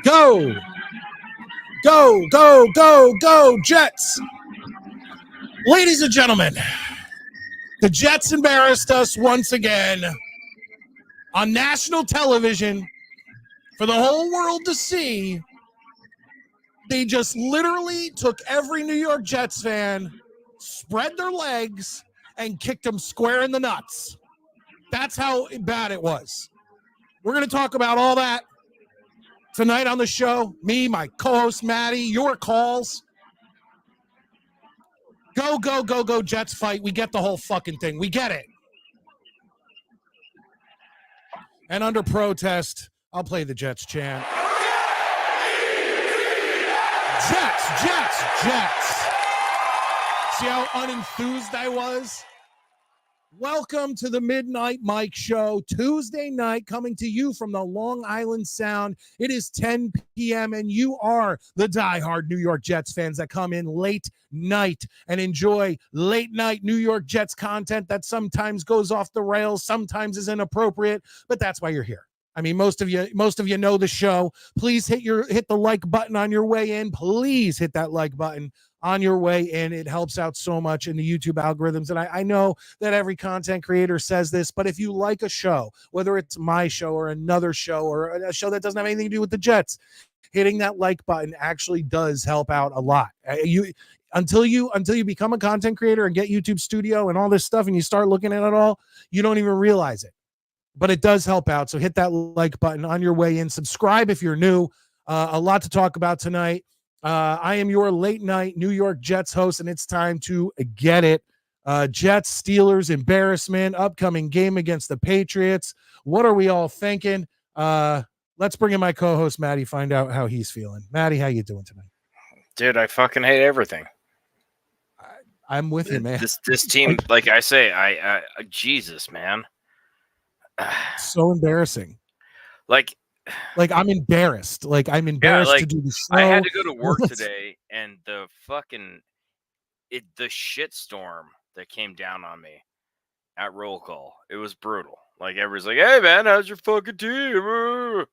Go! Go, go, go, go, Jets! Ladies and gentlemen, the Jets embarrassed us once again on national television for the whole world to see. They just literally took every New York Jets fan, spread their legs, and kicked them square in the nuts. That's how bad it was. We're going to talk about all that tonight on the show. Me, my co-host Maddie, your calls. Go, go, go, go, Jets fight. We get the whole fucking thing. We get it. And under protest, I'll play the Jets chant. Jets, Jets, Jets. See how unenthused I was? Welcome to the Midnight Mike Show, Tuesday night, coming to you from the Long Island Sound. It is 10 p.m., and you are the diehard New York Jets fans that come in late night and enjoy late night New York Jets content that sometimes goes off the rails, sometimes is inappropriate, but that's why you're here. I mean, most of you know the show. Please hit the like button on your way in. Please hit that like button on your way in. It helps out so much in the YouTube algorithms. And I know that every content creator says this, but if you like a show, whether it's my show or another show or a show that doesn't have anything to do with the Jets, hitting that like button actually does help out a lot. Until you become a content creator and get YouTube Studio and all this stuff and you start looking at it all, you don't even realize it. But it does help out. So hit that like button on your way in. Subscribe if you're new. A lot to talk about tonight. I am your late night New York Jets host, and it's time to get it. Jets, Steelers, embarrassment, upcoming game against the Patriots. What are we all thinking? Let's bring in my co-host, Maddie, find out how he's feeling. Maddie, how you doing tonight? Dude, I fucking hate everything. I'm with you, man. This team, like I say, I Jesus, man. So embarrassing. Like I'm embarrassed. I'm embarrassed to do the show. I had to go to work today, and the shitstorm that came down on me at roll call, it was brutal. Like, everybody's like, "Hey, man, how's your fucking team?" And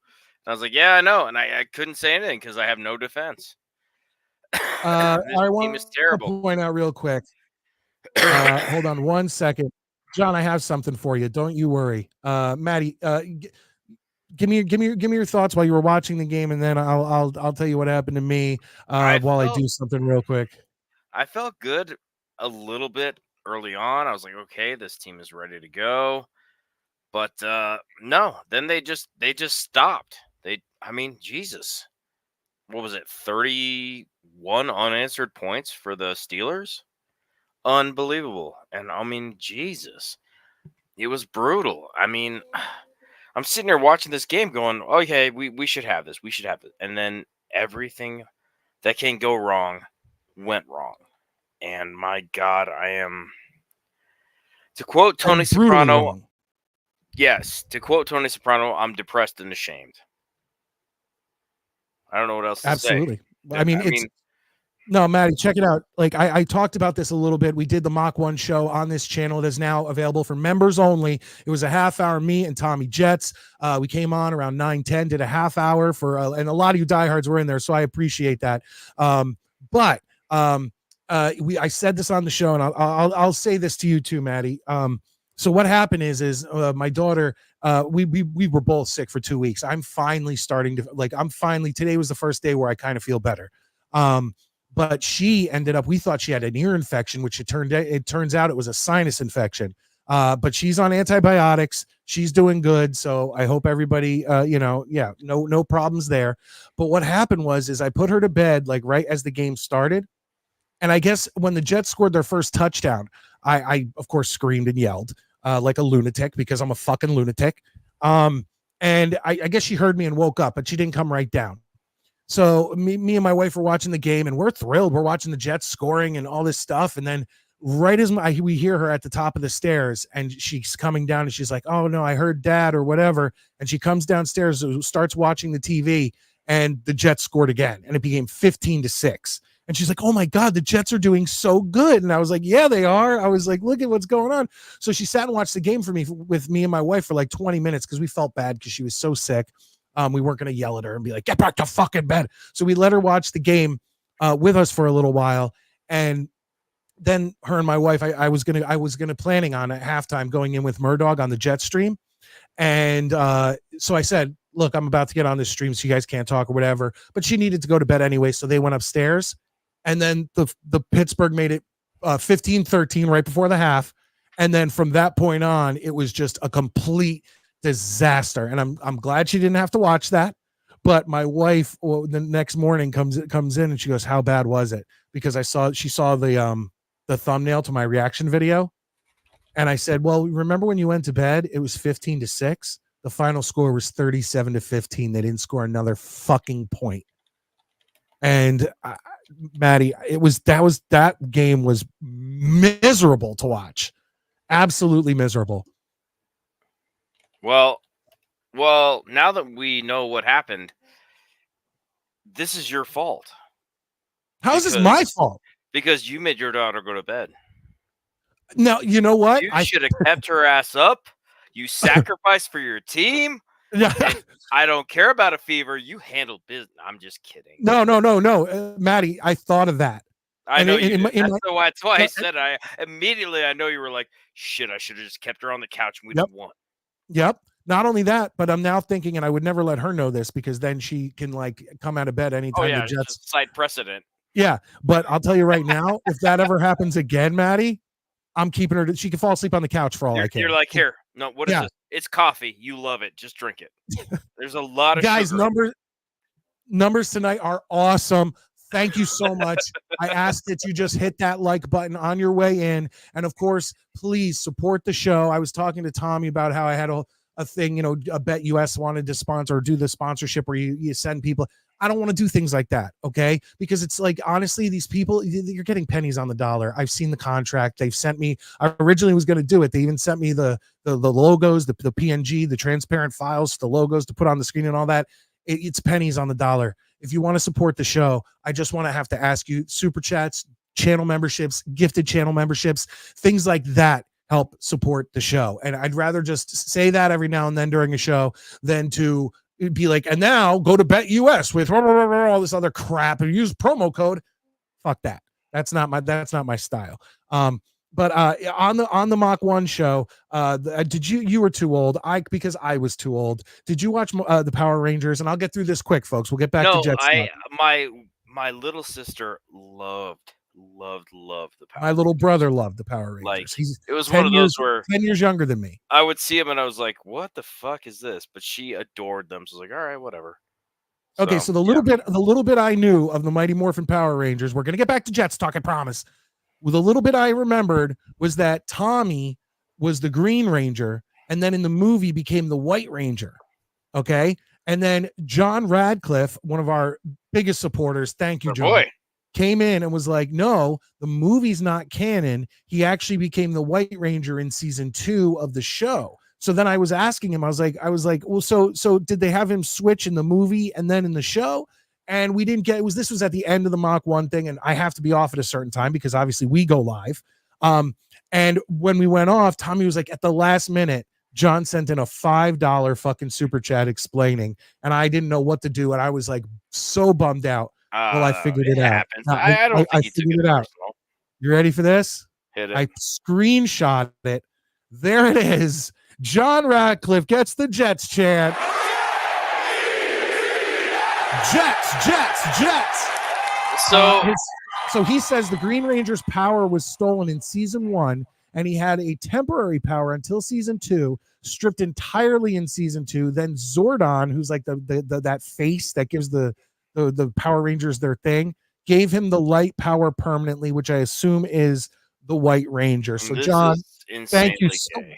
I was like, "Yeah, I know," and I couldn't say anything because I have no defense. I want to point out real quick. Hold on 1 second. John, I have something for you. Don't you worry. Maddie, give me your thoughts while you were watching the game, and then I'll tell you what happened to me while I do something real quick. I felt good a little bit early on. I was like, okay, this team is ready to go. But no, then they just stopped. Jesus. What was it? 31 unanswered points for the Steelers? Unbelievable. And Jesus, it was brutal. I'm sitting there watching this game going, okay, we should have this. We should have it. And then everything that can go wrong went wrong. And my God, to quote Tony Soprano, wrong. Yes, to quote Tony Soprano, I'm depressed and ashamed. I don't know what else to Absolutely. say. No, Maddie, check it out. I talked about this a little bit. We did the Mach 1 show on this channel. It is now available for members only. It was a half hour, me and Tommy Jets. We came on around 9:10, did a half hour and a lot of you diehards were in there, so I appreciate that. I said this on the show, and I'll say this to you too, Maddie. So what happened is my daughter, we were both sick for 2 weeks. I'm finally starting to today was the first day where I kind of feel better. but she ended up, we thought she had an ear infection, which it turns out it was a sinus infection. But she's on antibiotics. She's doing good. So I hope everybody, no problems there. But what happened is I put her to bed, like right as the game started. And I guess when the Jets scored their first touchdown, I of course screamed and yelled like a lunatic, because I'm a fucking lunatic. And I guess she heard me and woke up, but she didn't come right down. So me and my wife were watching the game, and we're thrilled. We're watching the Jets scoring and all this stuff. And then right as we hear her at the top of the stairs, and she's coming down, and she's like, "Oh no, I heard Dad," or whatever. And she comes downstairs, starts watching the TV, and the Jets scored again, and it became 15-6. And she's like, "Oh my God, the Jets are doing so good." And I was like, "Yeah, they are." I was like, "Look at what's going on." So she sat and watched the game with me and my wife for like 20 minutes, because we felt bad because she was so sick. We weren't going to yell at her and be like, "Get back to fucking bed." So we let her watch the game with us for a little while. And then her and my wife, I was gonna planning on at halftime going in with Murdog on the Jet stream. And so I said, "Look, I'm about to get on this stream, so you guys can't talk or whatever." But she needed to go to bed anyway, so they went upstairs. And then the Pittsburgh made it 15-13 right before the half. And then from that point on, it was just a complete disaster. And I'm glad she didn't have to watch that. But my wife, the next morning comes in and she goes, "How bad was it?" Because she saw the thumbnail to my reaction video. And I said, "Well, remember when you went to bed, it was 15-6. The final score was 37-15. They didn't score another fucking point." And Maddie, that game was miserable to watch. Absolutely miserable. Well, now that we know what happened, this is your fault. How is this my fault? Because you made your daughter go to bed. No, you know what? You should have kept her ass up. You sacrificed for your team. Yeah. I don't care about a fever. You handled business. I'm just kidding. No. Maddie, I thought of that. I know you did. That's why I said I know you were like, shit, I should have just kept her on the couch and we'd have won. Yep. Not only that, but I'm now thinking, and I would never let her know this, because then she can like come out of bed anytime the Jets cite precedent. Yeah, but I'll tell you right now, if that ever happens again, Maddie, I'm keeping her. She can fall asleep on the couch for all I care. You're like, "Here, no, what is this? It's coffee. You love it. Just drink it." There's a lot of guys. Sugar. Numbers tonight are awesome. Thank you so much. I ask that you just hit that like button on your way in, and of course, please support the show. I was talking to Tommy about how I had a thing, a Bet US wanted to sponsor or do the sponsorship where you send people. I don't want to do things like that, okay? Because it's like, honestly, these people, you're getting pennies on the dollar. I've seen the contract. They've sent me, I originally was going to do it. They even sent me the logos, the PNG, the transparent files, the logos to put on the screen and all that. It's pennies on the dollar. If you want to support the show, I just want to have to ask you, super chats, channel memberships, gifted channel memberships, things like that help support the show. And I'd rather just say that every now and then during a show than to be like, "And now go to Bet US with all this other crap and use promo code." Fuck that. That's not my style. But on the Mach 1 show, did you were too old. Because I was too old. Did you watch the Power Rangers? And I'll get through this quick, folks. We'll get back to Jets. My little sister loved the Power My little brother loved the Power Rangers. Like, it was one of those where 10 years younger than me. I would see him and I was like, "What the fuck is this?" But she adored them. So I was like, "All right, whatever." Okay, so the little bit I knew of the Mighty Morphin Power Rangers, we're gonna get back to Jets talk, I promise. Well, the little bit I remembered was that Tommy was the Green Ranger, and then in the movie became the White Ranger. Okay, and then John Radcliffe, one of our biggest supporters, thank you, John, came in and was like, "No, the movie's not canon. He actually became the White Ranger in season 2 of the show." So then I was asking him, I was like, "Well, so did they have him switch in the movie and then in the show?" And we didn't get this was at the end of the Mach 1 thing, and I have to be off at a certain time because obviously we go live. And when we went off, Tommy was like, at the last minute, John sent in a $5 fucking super chat explaining, and I didn't know what to do, and I was like so bummed out. Well, I figured it out. I don't think you figured it out. You ready for this? Hit it. I screenshot it. There it is. John Radcliffe gets the Jets chant. Jets. So So he says the Green Ranger's power was stolen in season 1, and he had a temporary power until season 2, stripped entirely in season 2. Then Zordon, who's like the that face that gives the Power Rangers their thing, gave him the light power permanently, which I assume is the White Ranger. So This John, is thank you insanely so gay. much.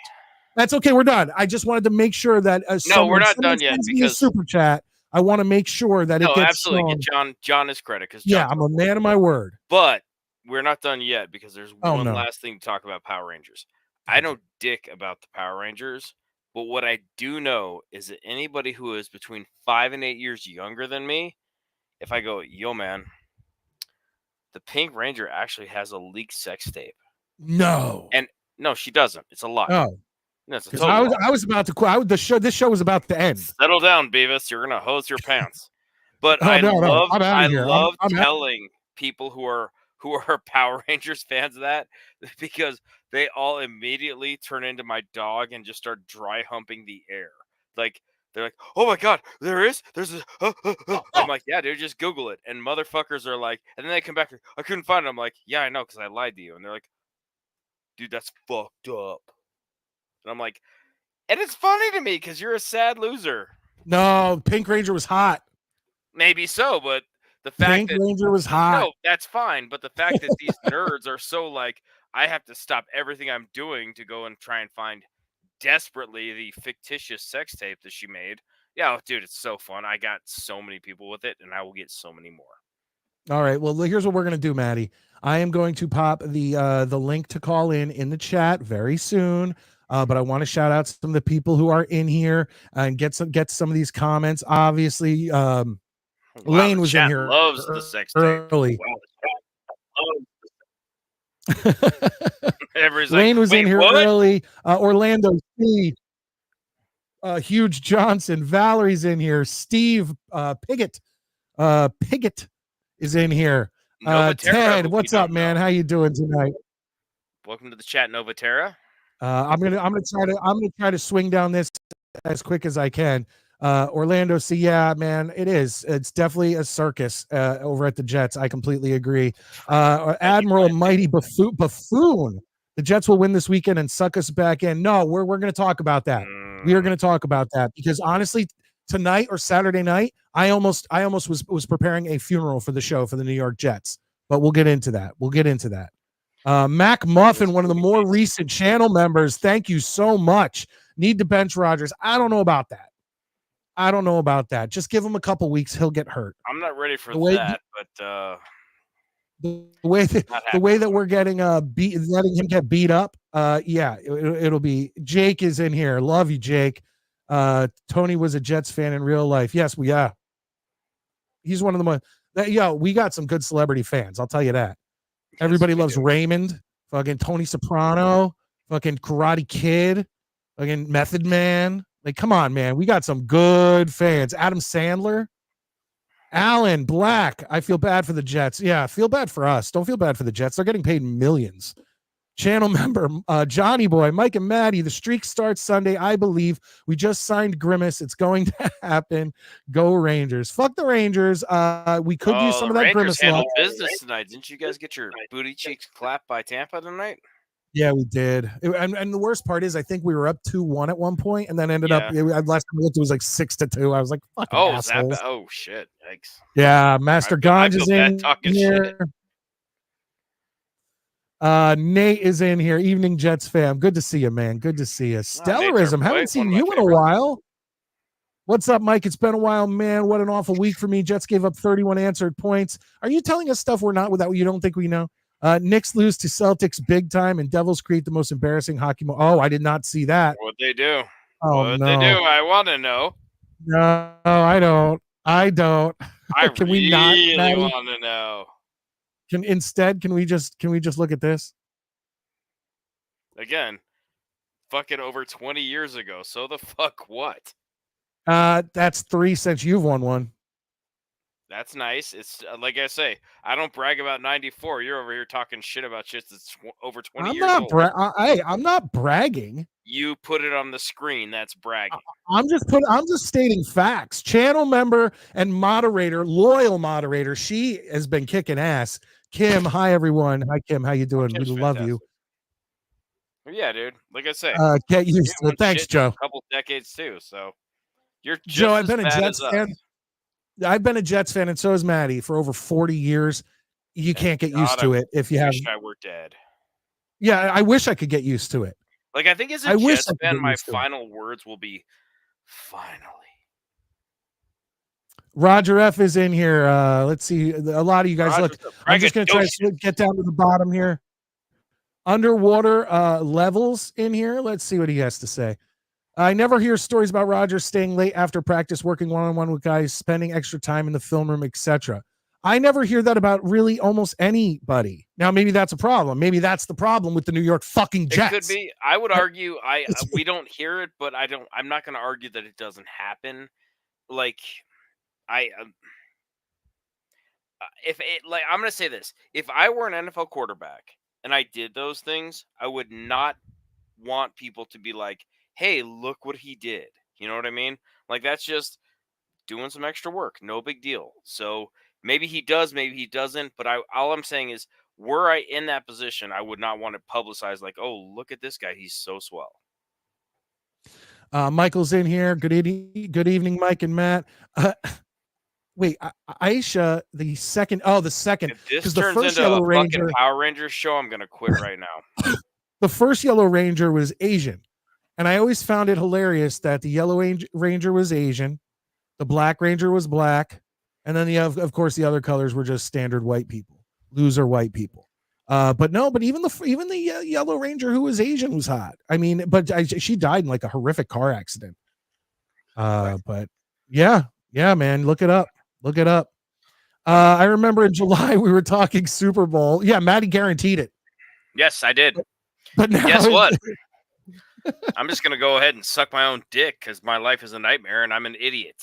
That's okay. We're done. I just wanted to make sure that No, we're not done yet sends me a because super chat, I want to make sure that it no, gets absolutely shown. get John his credit because Yeah, I'm a man of my word. But we're not done yet because there's Oh, one no. last thing to talk about Power Rangers. I know dick about the Power Rangers, but what I do know is that anybody who is between 5 and 8 years younger than me, if I go, yo, man, the Pink Ranger actually has a leaked sex tape. No. And no, she doesn't. It's a lie. Oh. No, it's a Because total lie. I was about to quit. This show was about to end. Settle down, Beavis. You're gonna hose your pants. But Oh, I no, love I'm out I of here. love I'm out. telling people who are Power Rangers fans of that because they all immediately turn into my dog and just start dry humping the air. Like they're like, "Oh my god, there's a." I'm like, "Yeah, dude, just Google it." And motherfuckers are like, and then they come back, I couldn't find it. I'm like, "Yeah, I know, because I lied to you." And they're like, "Dude, that's fucked up." And I'm like, and it's funny to me because you're a sad loser. No, Pink Ranger was hot. Maybe so, but the fact that Ranger was hot. No, that's fine. But the fact that these nerds are so like, I have to stop everything I'm doing to go and try and find desperately the fictitious sex tape that she made. Yeah, dude, it's so fun. I got so many people with it, and I will get so many more. All right. Well, here's what we're gonna do, Maddie. I am going to pop the link to call in the chat very soon. But I want to shout out some of the people who are in here and get some of these comments. Obviously, Lane was in here. Loves the sex early. Wow, Lane was in here what? early. Orlando C. Huge Johnson. Valerie's in here. Steve Piggott. Piggott is in here. Ted, what's up, man? How you doing tonight? Welcome to the chat, Novatera. I'm gonna try to swing down this as quick as I can. Orlando C, yeah, man, it's definitely a circus over at the Jets. I completely agree. Admiral Mighty Buffoon. The Jets will win this weekend and suck us back in. No, we're going to talk about that. We are going to talk about that because honestly, tonight or Saturday night, I almost was preparing a funeral for the show for the New York Jets. But we'll get into that. Mac Muffin, one of the more recent channel members. Thank you so much. Need to bench Rodgers. I don't know about that. Just give him a couple weeks. He'll get hurt. I'm not ready for that, but the way that we're getting letting him get beat up, yeah, it'll be. Jake is in here. Love you, Jake. Tony was a Jets fan in real life. Yes, he's one of the most. We got some good celebrity fans. I'll tell you that. Yes, everybody loves Raymond, fucking Tony Soprano, fucking Karate Kid, fucking Method Man. Like, come on, man. We got some good fans. Adam Sandler. Alan Black. I feel bad for the Jets. Yeah, feel bad for us. Don't feel bad for the Jets. They're getting paid millions. Channel member Johnny Boy, Mike and Maddie. The streak starts Sunday, I believe. We just signed Grimace. It's going to happen. Go Rangers. Fuck the Rangers. We could use some of that Rangers Grimace handled business tonight. Didn't you guys get your booty cheeks clapped by Tampa tonight? Yeah, we did. And the worst part is I think we were up 2-1 at one point and then ended up last time we looked, it was like 6-2. I was like, fucking assholes. Oh shit. Yikes. Yeah, Master Ganj is in here. Nate is in here. Evening Jets fam. Good to see you, man. Good to see you. Stellarism. Haven't seen you in a while. What's up, Mike? It's been a while, man. What an awful week for me. Jets gave up 31 answered points. Are you telling us stuff we're not without you don't think we know? Knicks lose to Celtics big time, and Devils create the most embarrassing hockey. Oh, I did not see that. What they do? Oh, what they do? I want to know. No, I don't. I Can we not? Really want to know. Can we just look at this? Again, fucking over 20 years ago. So the fuck what? That's 3 since you've won one. That's nice. It's like I say, I don't brag about 94. You're over here talking shit about shit that's over 20 years old. I'm not bragging. You put it on the screen. That's bragging. I'm just stating facts. Channel member and moderator, loyal moderator. She has been kicking ass. Kim, hi everyone. Hi Kim, how you doing? We Kim's love you. fantastic. Yeah, dude. Like I say, Get used to won it. Thanks, shit in a Joe. couple decades too. So you're Joe, just I've as been a bad Jets as fan. us. I've been a Jets fan, and so has Maddie for over 40 years. You can't get used to it if you have. Wish I were dead. Yeah, I wish I could get used to it. Like I think as a I wish Jets I could fan, get my used to it. final words will be finally. Roger F is in here. Let's see. A lot of you guys look. I'm just going to try to get down to the bottom here. Underwater levels in here. Let's see what he has to say. I never hear stories about Rodgers staying late after practice, working one-on-one with guys, spending extra time in the film room, etc. I never hear that about really almost anybody. Now, maybe that's a problem. Maybe that's the problem with the New York fucking Jets. It could be. I would argue. We don't hear it, but I'm not going to argue that it doesn't happen. Like if it like I'm going to say this: if I were an NFL quarterback and I did those things, I would not want people to be like, "Hey, look what he did." You know what I mean? Like that's just doing some extra work. No big deal. So maybe he does, maybe he doesn't. But all I'm saying is, were I in that position, I would not want to publicize like, "Oh, look at this guy. He's so swell." Michael's in here. Good evening, Mike and Matt. Wait, Aisha, the second. Oh, the second. If this the turns first into Yellow a Ranger, fucking Power Rangers show, I'm gonna quit right now. The first Yellow Ranger was Asian, and I always found it hilarious that the Yellow Ranger was Asian, the Black Ranger was black, and then of course the other colors were just standard white people, loser white people. But even the Yellow Ranger who was Asian was hot. I mean, but she died in like a horrific car accident. But yeah, man, look it up. I remember in July we were talking Super Bowl. Yeah, Maddie guaranteed it. Yes, I did. But now guess what? I'm just gonna go ahead and suck my own dick because my life is a nightmare and I'm an idiot.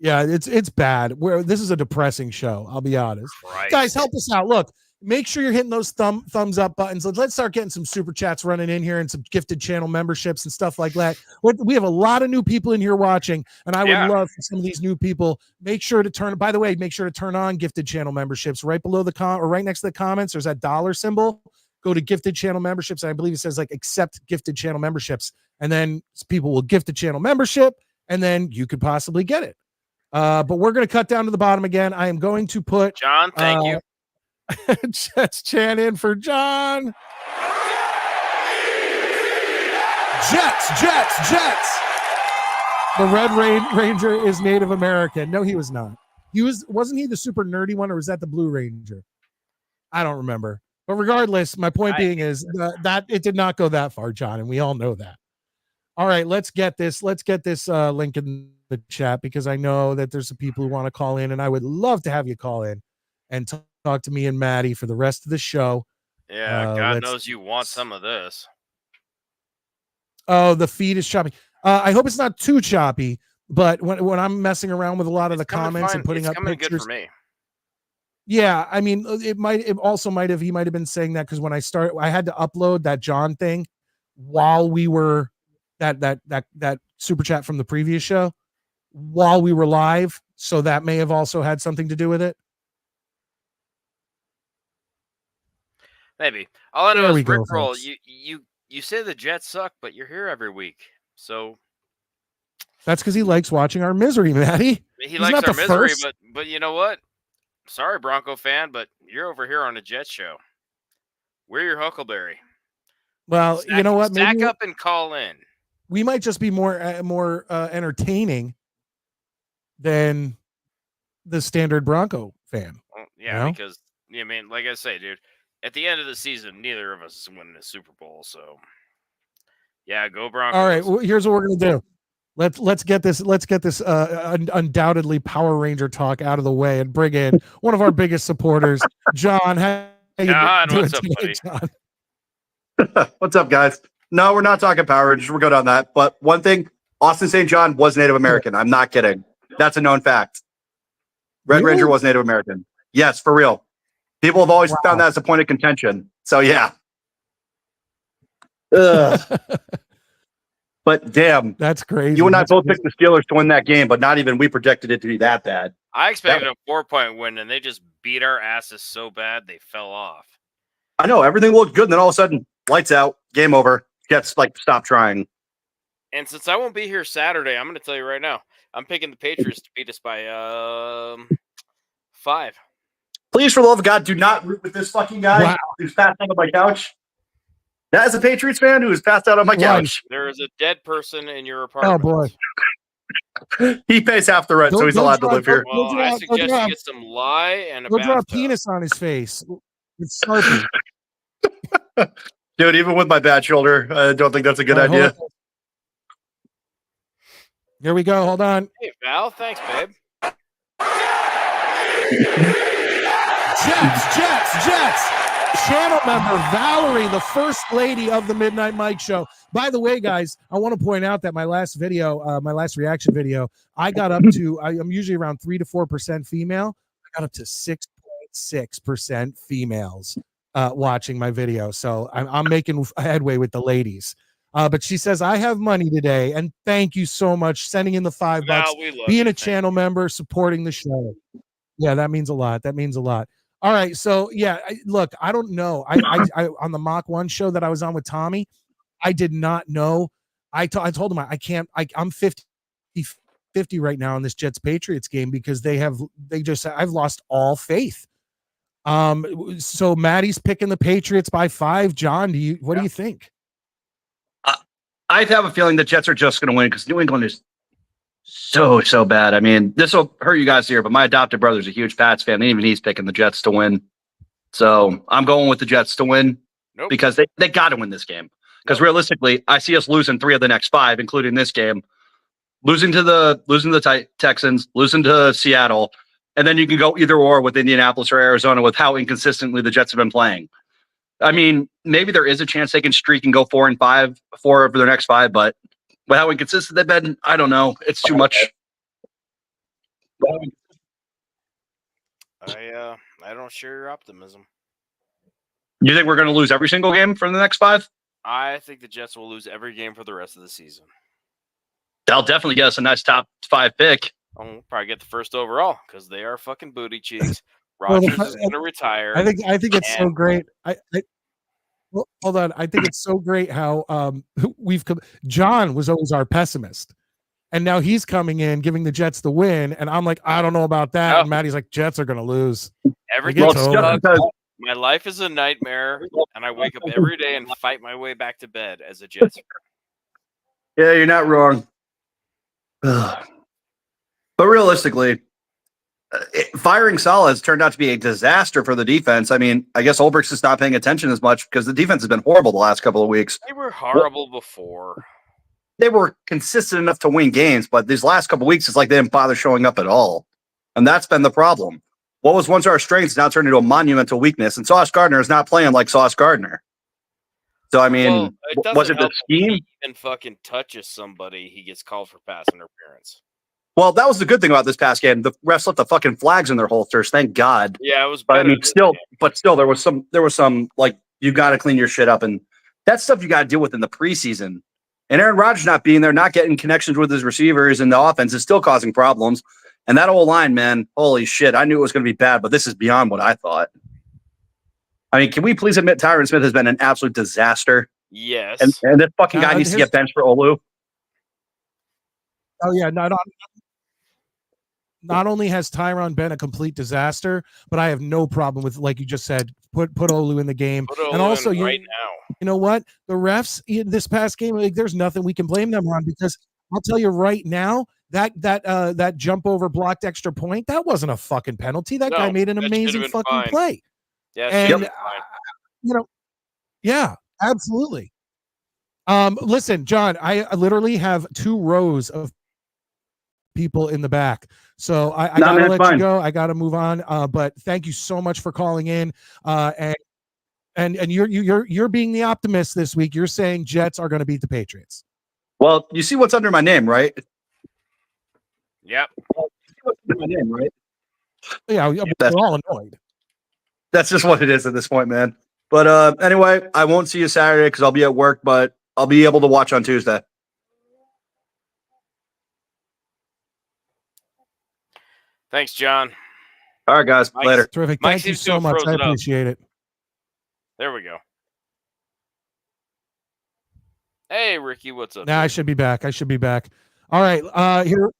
Yeah, it's bad. This is a depressing show. I'll be honest. Christ. Guys, help us out. Look, make sure you're hitting those thumbs up buttons. Let's start getting some super chats running in here and some gifted channel memberships and stuff like that. We have a lot of new people in here watching, and I would love for some of these new people. Make sure to turn on gifted channel memberships right below the or right next to the comments. There's that dollar symbol. Go to gifted channel memberships. And I believe it says like accept gifted channel memberships, and then people will gift a channel membership, and then you could possibly get it. But we're going to cut down to the bottom again. I am going to put John. Thank you. Jets chant in for John. Jets. The Red Ranger is Native American. No, he was not. Wasn't he the super nerdy one, or was that the Blue Ranger? I don't remember. But regardless, my point being is that it did not go that far, John, and we all know that. All right, let's get this link in the chat, because I know that there's some people who want to call in, and I would love to have you call in and talk to me and Maddie for the rest of the show. Yeah, God knows you want some of this. Oh, the feed is choppy. I hope it's not too choppy, but when I'm messing around with a lot of the comments and putting up pictures, good for me. Yeah, I mean, he might have been saying that because when I had to upload that John thing while we were that super chat from the previous show while we were live, so that may have also had something to do with it. Maybe. All I know is go, Rickroll. You say the Jets suck, but you're here every week, so that's because he likes watching our misery, Maddie. He likes our misery, but you know what? Sorry, Bronco fan, but you're over here on a Jets show. We're your Huckleberry. Well, you know what? Stack up and call in. We might just be more entertaining than the standard Bronco fan. Well, yeah, because I mean, like I say, dude, at the end of the season, neither of us is winning a Super Bowl. So, yeah, go Broncos. All right, well, here's what we're gonna do. Let's get this undoubtedly Power Ranger talk out of the way and bring in one of our biggest supporters, John. John, what's up, buddy? John? What's up, guys? No, we're not talking Power Rangers. We're good on that. But one thing, Austin St. John was Native American. I'm not kidding. That's a known fact. Red Ranger was Native American. Yes, for real. People have always found that as a point of contention. So, yeah. But damn, that's crazy. You and I both picked the Steelers to win that game, but not even we projected it to be that bad. I expected a 4-point win, and they just beat our asses so bad they fell off. I know everything looked good, and then all of a sudden, lights out, game over. Jets stop trying. And since I won't be here Saturday, I'm going to tell you right now, I'm picking the Patriots to beat us by 5. Please, for the love of God, do not root with this fucking guy who's passed out on my couch. That is a Patriots fan who is passed out on my couch. There is a dead person in your apartment. Oh boy. He pays half the rent, so he's allowed to live here. Well, I suggest you get some lye and a Go draw a bathtub. penis on his face. It's Sharpie. Dude, even with my bad shoulder, I don't think that's a good idea. Here we go. Hold on. Hey, Val. Thanks, babe. Jets. Channel member Valerie, the first lady of the Midnight Mike Show. By the way, guys, I want to point out that my last reaction video, I got up to, I'm usually around 3 to 4% female. I got up to 6.6% females watching my video. So I'm making headway with the ladies. But she says, I have money today. And thank you so much. Sending in the $5, being a channel member, supporting the show. Yeah, that means a lot. All right. So, yeah, look, I don't know. I on the Mach 1 show that I was on with Tommy, I did not know. I told him I'm 50 right now in this Jets Patriots game because I've lost all faith. So Maddie's picking the Patriots by 5. John, what do you think? I have a feeling the Jets are just going to win because New England is so bad. I mean, this will hurt you guys here, but my adopted brother's a huge Pats fan, and even he's picking the Jets to win. So I'm going with the Jets to win because they got to win this game. Because realistically, I see us losing 3 of the next 5, including this game, losing to the Texans, losing to Seattle, and then you can go either or with Indianapolis or Arizona with how inconsistently the Jets have been playing. I mean, maybe there is a chance they can streak and go 4-5, 4 over their next 5, but with how inconsistent they've been, I don't know. It's too much. I don't share your optimism. You think we're going to lose every single game from the next 5? I think the Jets will lose every game for the rest of the season. They'll definitely get us a nice top 5 pick. We'll probably get the first overall because they are fucking booty cheeks. Rodgers is going to retire. I think it's so great. Well, hold on. I think it's so great how John was always our pessimist. And now he's coming in, giving the Jets the win. And I'm like, I don't know about that. No. And Maddie's like, Jets are going to lose. My life is a nightmare. And I wake up every day and fight my way back to bed as a Jets fan. Yeah, you're not wrong. But realistically, firing Saleh has turned out to be a disaster for the defense. I mean, I guess Ulbricht's just not paying attention as much because the defense has been horrible the last couple of weeks. They were horrible before. They were consistent enough to win games, but these last couple of weeks, it's like they didn't bother showing up at all. And that's been the problem. What was once our strength now turned into a monumental weakness, and Sauce Gardner is not playing like Sauce Gardner. So, I mean, was it the scheme? If he even fucking touches somebody, he gets called for pass interference. Well, that was the good thing about this past game. The refs left the fucking flags in their holsters. Thank God. Yeah, it was better. But I mean, still, there was some like, you got to clean your shit up, and that's stuff you got to deal with in the preseason. And Aaron Rodgers not being there, not getting connections with his receivers, and the offense is still causing problems. And that whole line, man, holy shit! I knew it was going to be bad, but this is beyond what I thought. I mean, can we please admit Tyron Smith has been an absolute disaster? Yes. And this fucking guy needs to get benched for Olu. Oh yeah, not only has Tyron been a complete disaster, but I have no problem with, like you just said, put Olu in the game. And also, you know what? The refs this past game, like, there's nothing we can blame them on, because I'll tell you right now, that jump over blocked extra point, that wasn't a fucking penalty. That guy made an amazing fucking play. Yeah, and yeah, absolutely. Listen, John, I literally have 2 rows of people in the back, so I gotta let you go. I gotta move on. But thank you so much for calling in. And you're being the optimist this week. You're saying Jets are going to beat the Patriots. Well, you see what's under my name, right? Yep. My name, right? Yeah, we're all annoyed. That's just what it is at this point, man. But anyway, I won't see you Saturday because I'll be at work, but I'll be able to watch on Tuesday. Thanks, John. All right, guys. Mike's- Later. Terrific. Mike Thank you seems to so have much. frozen I up. appreciate it. There we go. Hey, Ricky, what's up? Nah, I dude? should be back. All right. Here.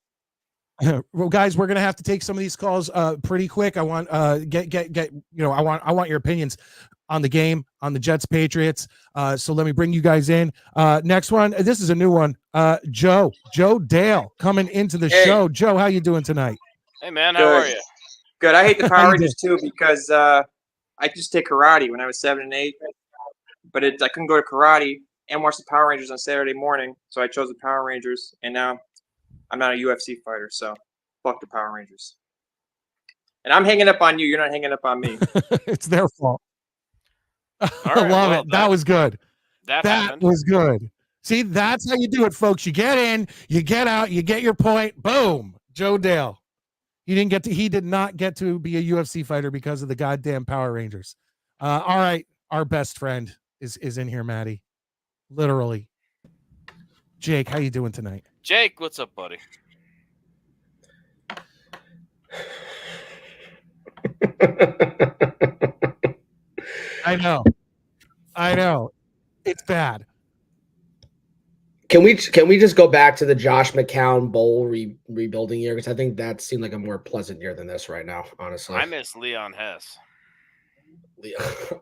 Well, guys, we're gonna have to take some of these calls pretty quick. I want get I want your opinions on the game, on the Jets Patriots. So let me bring you guys in. Next one. This is a new one. Joe Dale coming into the show. Joe, how you doing tonight? Hey, man, how are you? Good. I hate the How Power you Rangers too because I just did karate when I was 7 and 8, but I couldn't go to karate and watch the Power Rangers on Saturday morning, so I chose the Power Rangers, and now I'm not a UFC fighter, so fuck the Power Rangers. And I'm hanging up on you. You're not hanging up on me. It's their fault. All I right, love well, it. That was good. That That happened. was good. See, that's how you do it, folks. You get in, you get out, you get your point. Boom. Joe Dale. He did not get to be a UFC fighter because of the goddamn Power Rangers. All right. Our best friend is in here, Maddie. Literally. Jake, how you doing tonight? Jake, what's up, buddy? I know. It's bad. Can we just go back to the Josh McCown Bowl rebuilding year? Because I think that seemed like a more pleasant year than this right now, honestly. I miss Leon Hess.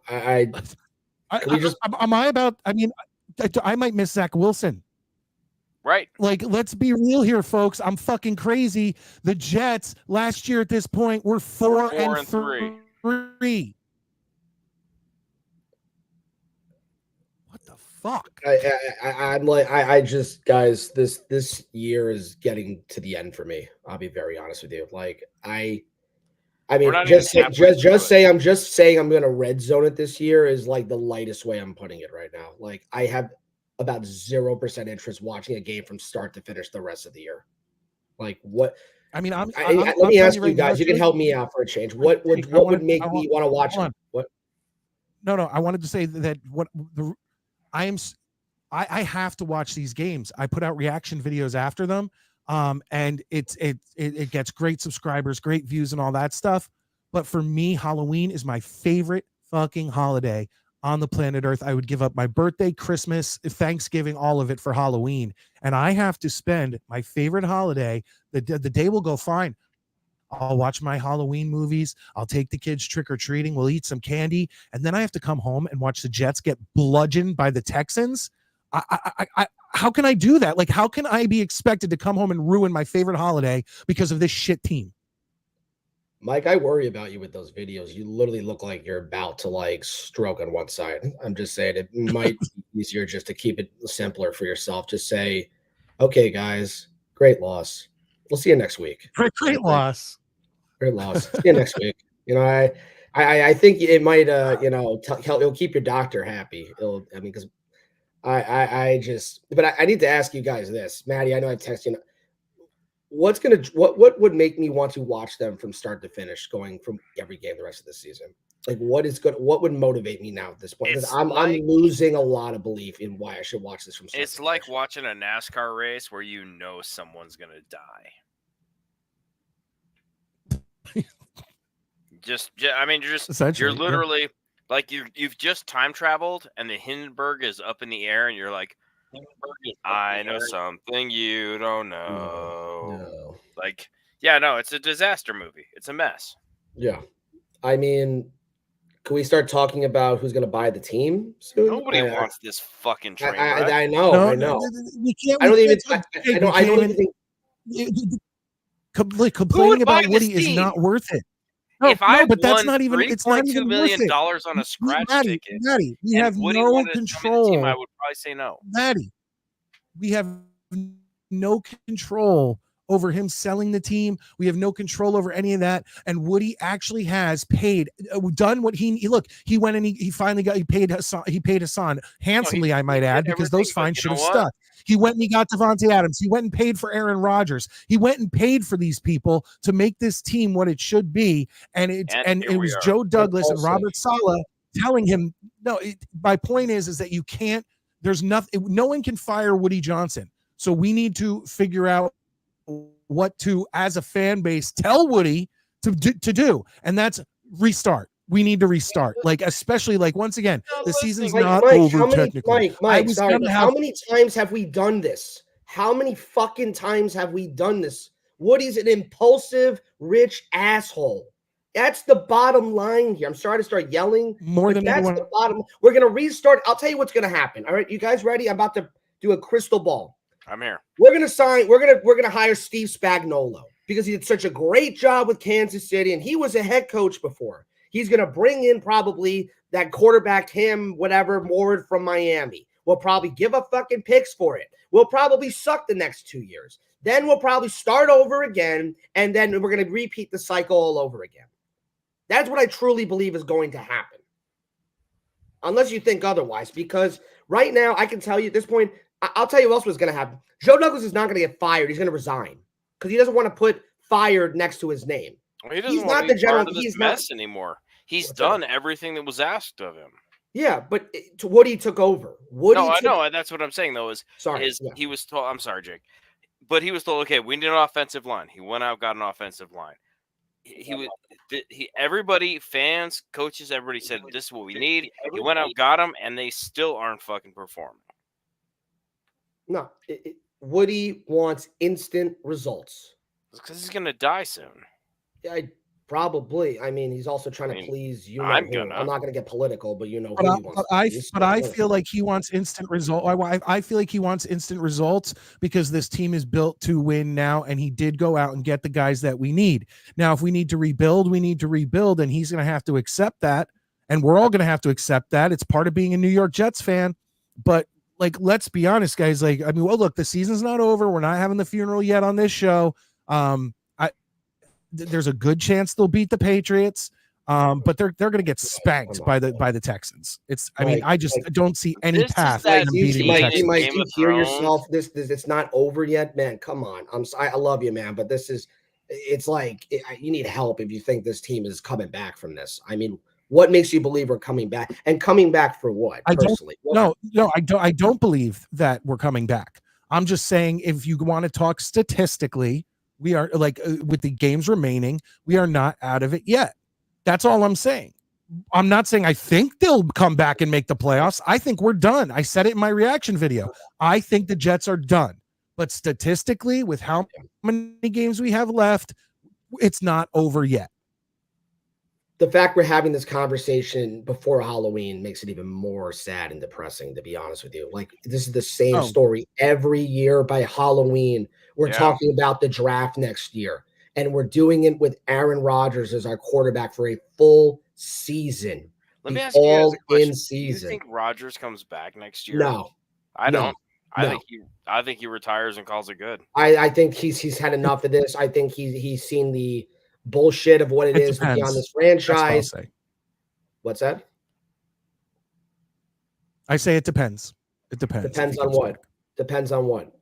I might miss Zach Wilson. Right. Like, let's be real here, folks. I'm fucking crazy. The Jets last year at this point were 4 and 3. What the fuck? I'm like, I just, guys, this year is getting to the end for me. I'll be very honest with you. Like, I mean, just say I'm going to red zone it this year is like the lightest way I'm putting it right now. Like, I have about 0% interest watching a game from start to finish the rest of the year. Like, what? I mean, let me ask you guys. You can help me out for a change. What would make me want to watch it? What? No. I wanted to say that I have to watch these games. I put out reaction videos after them. And it gets great subscribers, great views, and all that stuff. But for me, Halloween is my favorite fucking holiday on the planet Earth. I would give up my birthday, Christmas, Thanksgiving, all of it for Halloween. And I have to spend my favorite holiday. The day will go fine. I'll watch my Halloween movies. I'll take the kids trick-or-treating. We'll eat some candy. And then I have to come home and watch the Jets get bludgeoned by the Texans. How can I do that? Like, how can I be expected to come home and ruin my favorite holiday because of this shit team? Mike, I worry about you with those videos. You literally look like you're about to like stroke on one side. I'm just saying it might be easier just to keep it simpler for yourself. Just say, okay, guys, great loss. We'll see you next week. Great loss. Great loss. See you next week. You know, I think it might, it'll keep your doctor happy. Because I need to ask you guys this, Maddie. I know I texted you. What would make me want to watch them from start to finish, going from every game the rest of the season? Like, what would motivate me now at this point? Because I'm losing a lot of belief in why I should watch this from start to finish. It's like watching a NASCAR race where you know someone's gonna die. You're literally like you've just time traveled and the Hindenburg is up in the air and you're like, I know something you don't know. No. Like, yeah, no, it's a disaster movie. It's a mess. Yeah. I mean, can we start talking about who's going to buy the team soon? Nobody wants this fucking train. I know. I don't even think complaining about Woody is not worth it. But that's not even. It's not even $3.2 million on a scratch ticket. Maddie, we have no control. I would probably say no. Maddie, we have no control over him selling the team. We have no control over any of that. And Woody actually has done what he went and he finally paid Hassan handsomely, I might add, because those fines should have stuck. He went and he got Devontae Adams. He went and paid for Aaron Rodgers. He went and paid for these people to make this team what it should be. And it was Joe Douglas and Robert Saleh telling him, no, my point is that you can't, there's nothing, no one can fire Woody Johnson. So we need to figure out what to, as a fan base, tell Woody to do, and that's restart. We need to restart. Like, especially like once again, the season's not over technically. How many times have we done this? How many fucking times have we done this? Woody's an impulsive, rich asshole. That's the bottom line here. I'm sorry to start yelling. More than that's anyone. the bottom. We're gonna restart. I'll tell you what's gonna happen. All right, you guys ready? I'm about to do a crystal ball. I'm here. We're gonna hire Steve Spagnuolo because he did such a great job with Kansas City, and he was a head coach before. He's gonna bring in probably that quarterback, him, whatever, Mord from Miami. We'll probably give up fucking picks for it. We'll probably suck the next 2 years. Then we'll probably start over again, and then we're going to repeat the cycle all over again. That's what I truly believe is going to happen. Unless you think otherwise, because right now, I can tell you at this point, I'll tell you what else was going to happen. Joe Douglas is not going to get fired. He's going to resign because he doesn't want to put fired next to his name. Well, he doesn't want to be part of this mess anymore. He's done everything that was asked of him. Yeah, but Woody took over. I know. That's what I'm saying, though, he was told, I'm sorry, Jake, but he was told, okay, we need an offensive line. He went out, got an offensive line. Everybody, fans, coaches, everybody said, this is what we need. He went out, got them, and they still aren't fucking performing. No, Woody wants instant results. Because he's going to die soon. Probably. I mean, he's also trying to please you. I'm not going to get political, but you know. I feel like he wants instant result. I feel like he wants instant results because this team is built to win now, and he did go out and get the guys that we need. Now, if we need to rebuild, and he's going to have to accept that, and we're all going to have to accept that. It's part of being a New York Jets fan. But like, let's be honest, guys. Like, I mean, well, look, the season's not over. We're not having the funeral yet on this show. There's a good chance they'll beat the Patriots, but they're going to get spanked by the Texans. I just don't see any path to them beating the Texans. Mike, you hear yourself. This it's not over yet, man. Come on, I love you, man, but it's like you need help if you think this team is coming back from this. I mean, what makes you believe we're coming back, and coming back for what? I don't believe that we're coming back. I'm just saying, if you want to talk statistically, we are with the games remaining, we are not out of it yet. That's all I'm saying. I'm not saying I think they'll come back and make the playoffs. I think we're done. I said it in my reaction video. I think the Jets are done. But statistically, with how many games we have left, it's not over yet. The fact we're having this conversation before Halloween makes it even more sad and depressing, to be honest with you. Like, this is the same story every year. By Halloween, we're talking about the draft next year, and we're doing it with Aaron Rodgers as our quarterback for a full season. Let me ask you guys a question. Season. Do you think Rodgers comes back next year? No. I don't. I think he retires and calls it good. I think he's had enough of this. I think he's seen the bullshit of what it is to be on this franchise. What's that? I say it depends. It depends. Depends on what? Depends on what?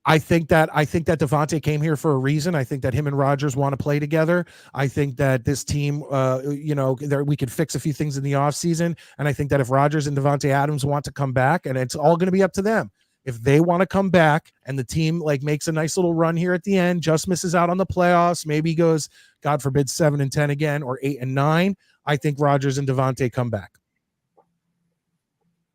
I think that Devontae came here for a reason. I think that him and Rodgers want to play together. I think that this team, we could fix a few things in the offseason. And I think that if Rodgers and Devontae Adams want to come back, and it's all going to be up to them. If they want to come back and the team makes a nice little run here at the end, just misses out on the playoffs, maybe goes, God forbid, 7-10 again or 8-9, I think Rodgers and Devontae come back.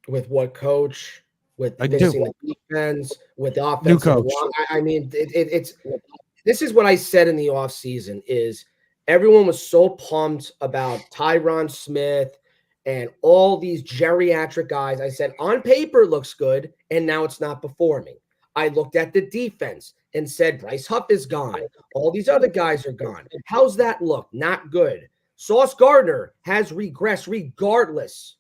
With what coach? With the defense, with the offensive new coach. I mean, this is what I said in the offseason is everyone was so pumped about Tyron Smith and all these geriatric guys. I said, on paper, it looks good, and now it's not performing. I looked at the defense and said, Bryce Huff is gone. All these other guys are gone. How's that look? Not good. Sauce Gardner has regressed regardless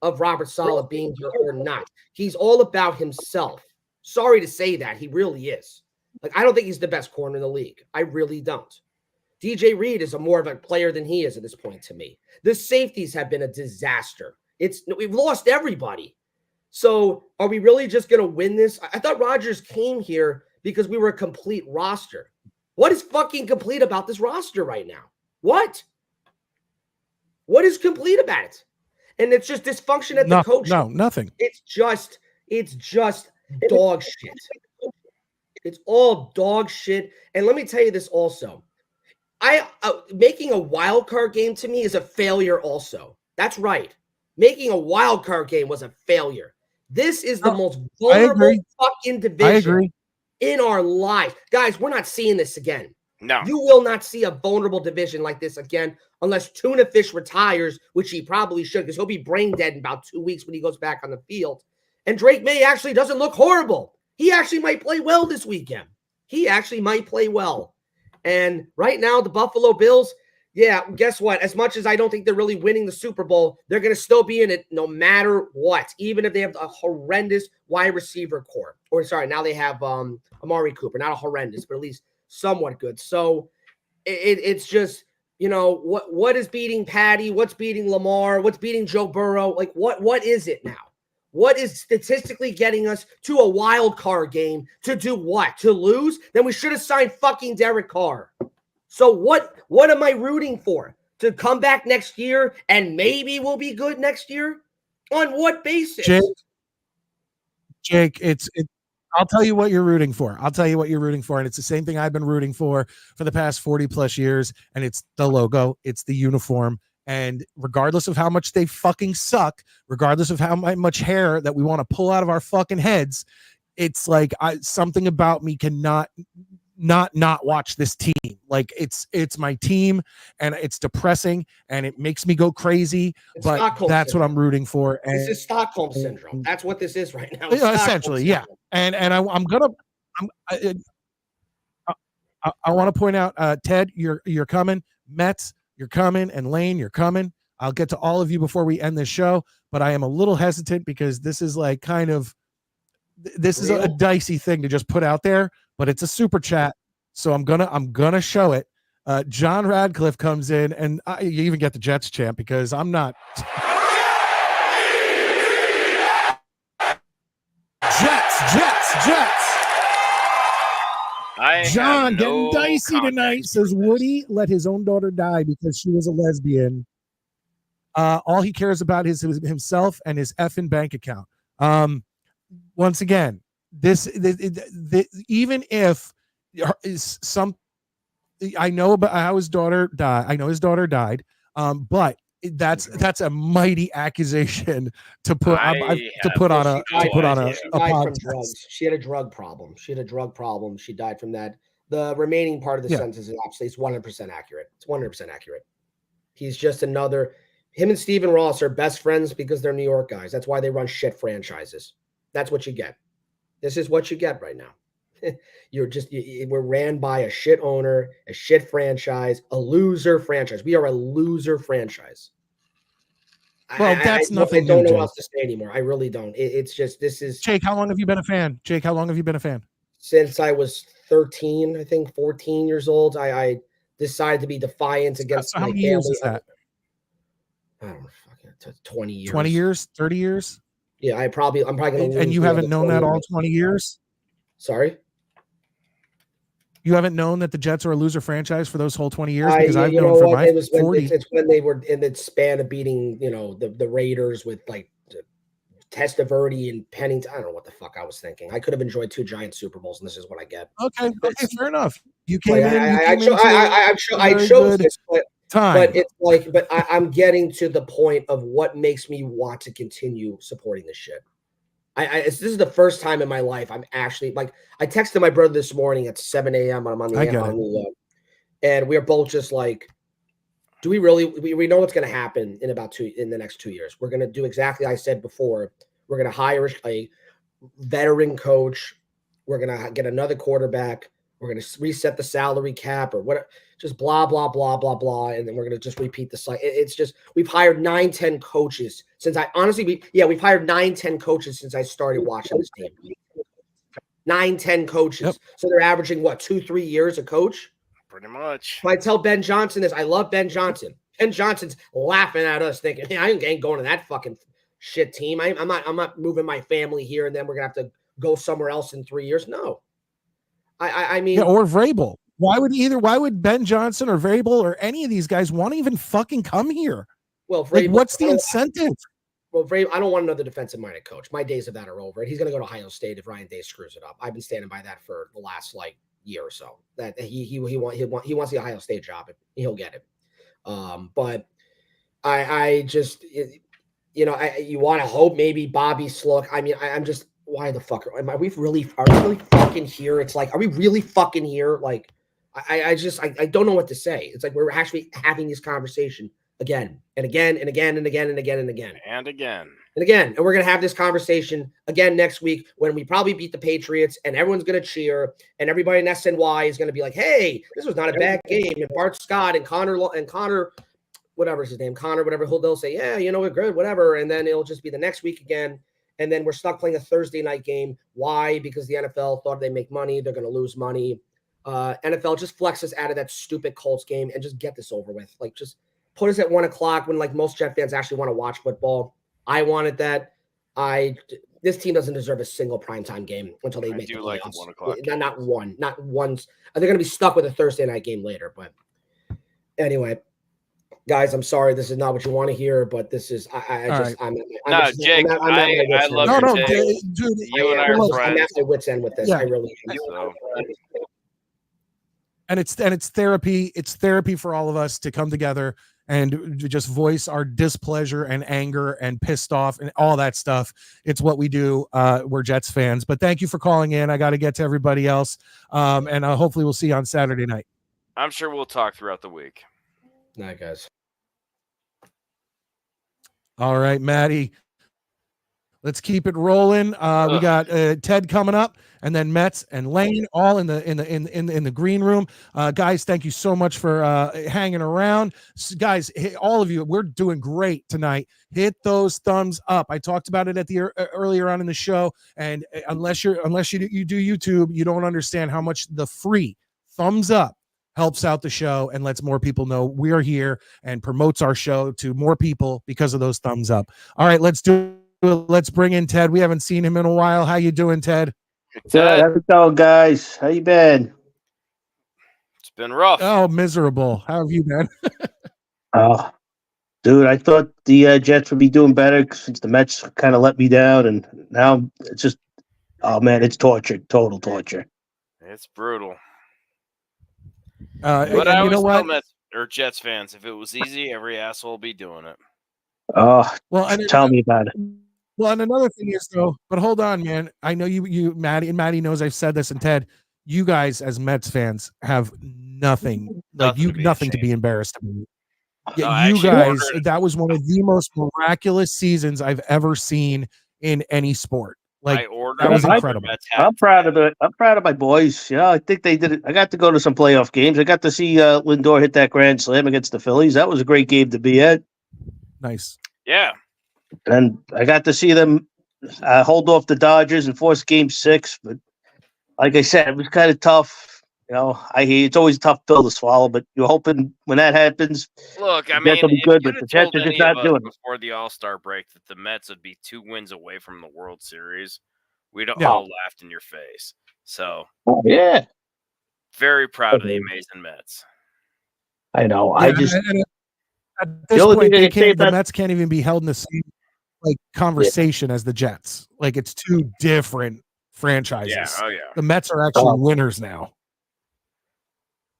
of Robert Saleh being here or not. He's all about himself. Sorry to say that. He really is. I don't think he's the best corner in the league. I really don't. DJ Reed is more of a player than he is at this point to me. The safeties have been a disaster. We've lost everybody. So are we really just going to win this? I thought Rodgers came here because we were a complete roster. What is fucking complete about this roster right now? What? What is complete about it? And it's just dysfunction at the coach. No, nothing. It's just dog shit. It's all dog shit. And let me tell you this also. Making a wild card game to me is a failure also. That's right. Making a wild card game was a failure. This is the most vulnerable fucking division in our lives. Guys, we're not seeing this again. No. You will not see a vulnerable division like this again unless Tuna Fish retires, which he probably should because he'll be brain dead in about 2 weeks when he goes back on the field. And Drake May actually doesn't look horrible. He actually might play well this weekend. He actually might play well. And right now, the Buffalo Bills, yeah, guess what? As much as I don't think they're really winning the Super Bowl, they're going to still be in it no matter what, even if they have a horrendous wide receiver core. Or sorry, now they have Amari Cooper. Not a horrendous, but at least somewhat good. So it's just, you know, what is beating Patty? What's beating Lamar? What's beating Joe Burrow? Like, what is it now? What is statistically getting us to a wild card game to do what? To lose? Then we should have signed fucking Derek Carr. So what am I rooting for? To come back next year and maybe we'll be good next year? On what basis? Jake, I'll tell you what you're rooting for. I'll tell you what you're rooting for. And it's the same thing I've been rooting for the past 40 plus years. And it's the logo. It's the uniform. And regardless of how much they fucking suck, regardless of how much hair that we want to pull out of our fucking heads, it's like something about me cannot not watch this team. Like it's my team, and it's depressing, and it makes me go crazy. It's but Stockholm that's syndrome. What I'm rooting for. And this is Stockholm syndrome. That's what this is right now. Essentially, yeah. And I want to point out, Ted, you're coming. Mets, you're coming, and Lane, you're coming. I'll get to all of you before we end this show, but I am a little hesitant because this is like kind of is a dicey thing to just put out there, but it's a super chat, so I'm gonna show it. John Radcliffe comes in, and you even get the Jets chant because I'm not. Jets. John getting dicey tonight, says Woody let his own daughter die because she was a lesbian. All he cares about is himself and his effing bank account. Once again, this even if is some, I know about how his daughter died. I know his daughter died. But that's a mighty accusation to put on a podcast. She had a drug problem. She died from that. The remaining part of the sentence is absolutely 100% accurate. It's 100% accurate. He's just another. Him and Stephen Ross are best friends because they're New York guys. That's why they run shit franchises. That's what you get. This is what you get right now. We're ran by a shit owner, a shit franchise, a loser franchise. We are a loser franchise. Well, that's nothing. I don't know what else to say anymore. I really don't. It's just, this is. Jake, how long have you been a fan? Since I was 13, I think 14 years old. I decided to be defiant against how many years is that? I don't know, fucking 20 years. 20 years? 30 years? Yeah, I'm probably going to lose. And you haven't known that all 20 years? Sorry? You haven't known that the Jets are a loser franchise for those whole 20 years? Because I've known for my 40. It's when they were in the span of beating, the Raiders with like Testaverde and Pennington. I don't know what the fuck I was thinking. I could have enjoyed 2 giant Super Bowls, and this is what I get. Okay, fair enough. You came I chose this, but it's like, I'm getting to the point of what makes me want to continue supporting this shit. This is the first time in my life I'm actually like, I texted my brother this morning at 7 a.m. I'm on the and we are both just like, do we really, we know what's going to happen in the next 2 years. We're going to do exactly I said before. We're going to hire a veteran coach. We're going to get another quarterback. We're going to reset the salary cap or whatever, just blah, blah, blah, blah, blah. And then we're going to just repeat the cycle. It's just, we've hired 9-10 coaches since we've hired 9-10 coaches since I started watching this team. 9-10 coaches. Yep. So they're averaging 2-3 years a coach? Pretty much. If I tell Ben Johnson this, I love Ben Johnson. Ben Johnson's laughing at us thinking, hey, I ain't going to that fucking shit team. I'm not moving my family here and then we're going to have to go somewhere else in 3 years. No. I mean, or Vrabel. Why would Ben Johnson or Vrabel or any of these guys want to even fucking come here? Well, Vrabel, what's the incentive? Well, Vrabel, I don't want another defensive-minded coach. My days of that are over. And he's going to go to Ohio State if Ryan Day screws it up. I've been standing by that for the last year or so. That he wants the Ohio State job, and he'll get it. But I just you want to hope maybe Bobby Slook. I mean, I'm just why the fuck are we really fucking here? It's like, are we really fucking here? Like, I don't know what to say. It's like we're actually having this conversation again and again and again and again and again and again and again and again. And we're going to have this conversation again next week when we probably beat the Patriots and everyone's going to cheer and everybody in SNY is going to be like, hey, this was not a bad game. And Bart Scott and Connor, whatever's his name, Connor, whatever, they'll say, yeah, we're good, whatever. And then it'll just be the next week again. And then we're stuck playing a Thursday night game. Why? Because the NFL thought they make money. They're going to lose money. NFL just flex us out of that stupid Colts game and just get this over with. Like, just put us at 1:00 when most Jet fans actually want to watch football. I wanted that. This team doesn't deserve a single primetime game until they make the playoffs. 1:00. Not once. They're going to be stuck with a Thursday night game later. But anyway, guys, I'm sorry. This is not what you want to hear, but this is. Jake, I love your take. Dude, You and I are friends. I'm at my wits' end with this. Yeah. I really am. So, and it's therapy. It's therapy for all of us to come together and just voice our displeasure and anger and pissed off and all that stuff. It's what we do. We're Jets fans. But thank you for calling in. I got to get to everybody else. And hopefully we'll see you on Saturday night. I'm sure we'll talk throughout the week. Night, guys. All right, Maddie. Let's keep it rolling. We got Ted coming up, and then Mets and Lane all in the green room. Guys, thank you so much for hanging around. Guys, all of you, we're doing great tonight. Hit those thumbs up. I talked about it at the earlier on in the show, and unless you do YouTube, you don't understand how much the free thumbs up helps out the show and lets more people know we're here and promotes our show to more people because of those thumbs up. All right, let's bring in Ted. We haven't seen him in a while. How you doing, Ted? Good. How's it going, guys? How you been? It's been rough. Oh, miserable. How have you been? Oh, dude, I thought the Jets would be doing better since the Mets kind of let me down, and now it's just, oh man, it's torture, total torture. It's brutal. But I you know always what? tell Mets or Jets fans, if it was easy, every asshole would be doing it. Oh, Well, tell me about it. Well, and another thing is though, but hold on, man. I know you, Maddie, and Maddie knows I've said this, and Ted, you guys as Mets fans have nothing to be embarrassed about. Yeah, you guys, that was one of the most miraculous seasons I've ever seen in any sport. Like, that was incredible. I'm proud of it. I'm proud of my boys. Yeah, I think they did it. I got to go to some playoff games. I got to see Lindor hit that grand slam against the Phillies. That was a great game to be at. Nice. Yeah. And I got to see them hold off the Dodgers and force Game 6. But like I said, it was kind of tough. I hear it's always a tough pill to swallow, but you're hoping when that happens, look, I the mean, Jets will be good, but the Jets are just not doing it. Before the All-Star break that the Mets would be 2 wins away from the World Series, we'd Yeah. all laughed in your face. So, Yeah, very proud of the amazing Mets. I know. Yeah, I just and at this only point, thing I can say the about- Mets can't even be held in the same conversation as the Jets. Like, it's two different franchises. Yeah, oh yeah. The Mets are actually winners now.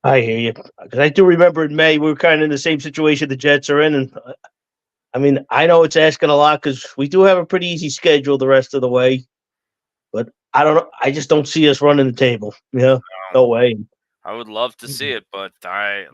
I hear you. 'Cause I do remember in May we were kind of in the same situation the Jets are in, and I mean I know it's asking a lot because we do have a pretty easy schedule the rest of the way, but I don't know. I just don't see us running the table. No way. I would love to see it, but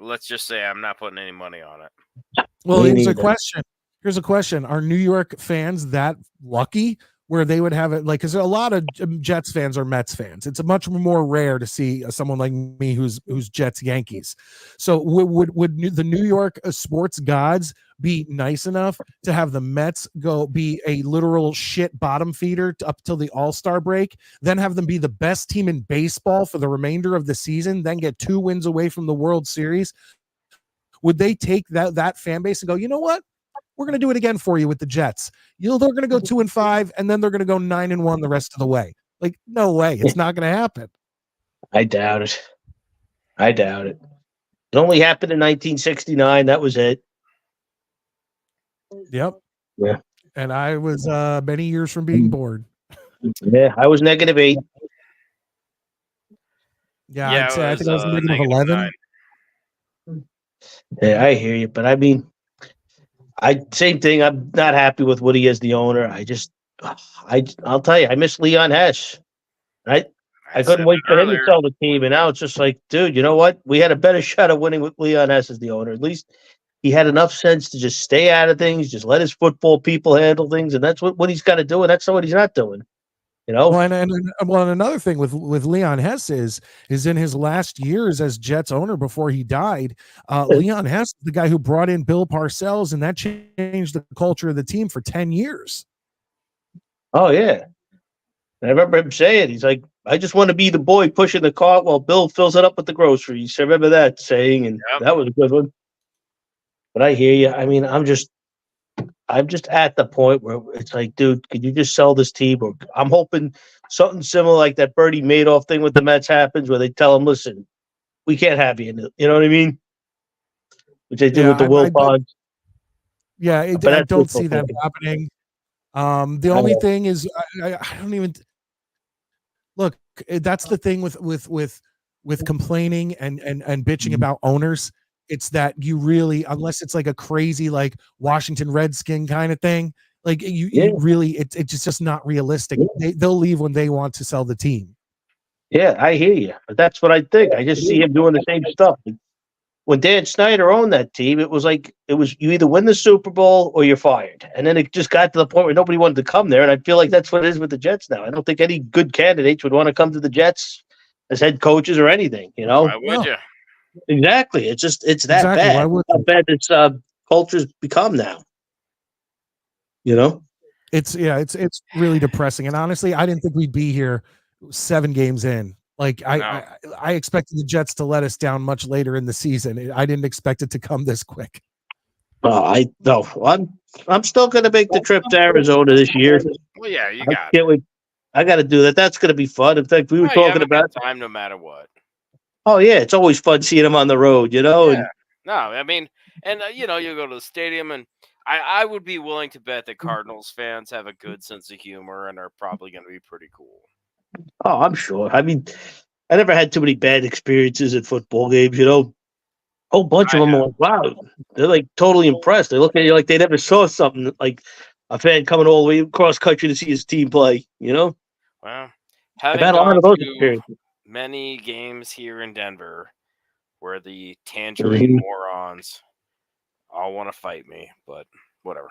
let's just say I'm not putting any money on it. Well, Me here's a neither. question. Here's a question. Are New York fans that lucky where they would have it? Like, because a lot of Jets fans are Mets fans. It's much more rare to see someone like me who's Jets Yankees. So would the New York sports gods be nice enough to have the Mets go be a literal shit bottom feeder up till the All-Star break, then have them be the best team in baseball for the remainder of the season, then get 2 wins away from the World Series? Would they take that fan base and go, you know what? We're going to do it again for you with the Jets. They're going to go 2-5, and then they're going to go 9-1 the rest of the way. Like, no way. It's not going to happen. I doubt it. It only happened in 1969. That was it. Yep. Yeah. and I was many years from being bored. Yeah, I was -8. Yeah, Yeah, I'd say I think I was -9. -11. Yeah, I hear you, but I mean, same thing. I'm not happy with Woody as the owner. I'll tell you, I miss Leon Hess. I said couldn't wait that for him to earlier. sell the team, and now it's just like, dude, you know what? We had a better shot of winning with Leon Hess as the owner. At least he had enough sense to just stay out of things, just let his football people handle things, and that's what he's got to do, and that's what he's not doing. You know? Well, and another thing with Leon Hess is in his last years as Jets owner before he died, Leon Hess is the guy who brought in Bill Parcells, and that changed the culture of the team for 10 years. Oh yeah. And I remember him saying, he's like, I just want to be the boy pushing the cart while Bill fills it up with the groceries. I remember that saying, and that was a good one. But I hear you. I mean, I'm just at the point where it's like, dude, could you just sell this team? Or I'm hoping something similar like that Bertie Madoff thing with the Mets happens, where they tell him, listen, we can't have you. You know what I mean? Which they did with the Will Bonds. Yeah, I don't see that happening. The only thing is, I don't even look. That's the thing with complaining and bitching about owners. It's that you really, unless it's like a crazy like Washington Redskin kind of thing, like you really, it's just not realistic. They'll leave when they want to sell the team. Yeah, I hear you, but that's what I think. I just see him doing the same stuff. When Dan Snyder owned that team, it was you either win the Super Bowl or you're fired. And then it just got to the point where nobody wanted to come there. And I feel like that's what it is with the Jets now. I don't think any good candidates would want to come to the Jets as head coaches or anything, you know? Why would you? Exactly. It's that bad. How bad this culture's become now. You know? It's really depressing. And honestly, I didn't think we'd be here 7 games in. Like I expected the Jets to let us down much later in the season. I didn't expect it to come this quick. I'm still going to make the trip to Arizona this year. Well, yeah, you got it. I got to do that. That's going to be fun. In fact, we were talking about time, no matter what. Oh yeah, it's always fun seeing them on the road, you know. Yeah. No, I mean, and you go to the stadium, and I would be willing to bet that Cardinals fans have a good sense of humor and are probably going to be pretty cool. Oh, I'm sure. I mean, I never had too many bad experiences at football games, you know. A whole bunch of them are like, wow, they're like totally impressed. They look at you like they never saw something like a fan coming all the way across country to see his team play, you know. Well, I've had a lot of those experiences. Many games here in Denver where the tangerine morons all want to fight me, but whatever.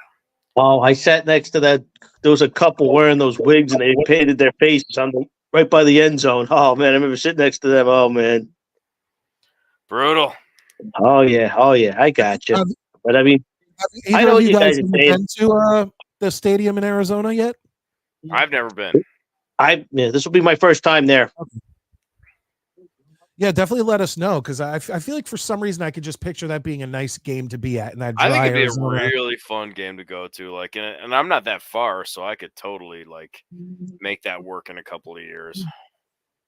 Oh, I sat next to that. There was a couple wearing those wigs, and they painted their faces right by the end zone. Oh man, I remember sitting next to them. Oh man, brutal. Oh yeah, I got you. But I mean, I know you guys have been to the stadium in Arizona yet. I've never been. This will be my first time there. Okay. Yeah, definitely let us know, because I feel like for some reason I could just picture that being a nice game to be at. And I think it'd be a really fun game to go to. Like, and I'm not that far, so I could totally like make that work in a couple of years.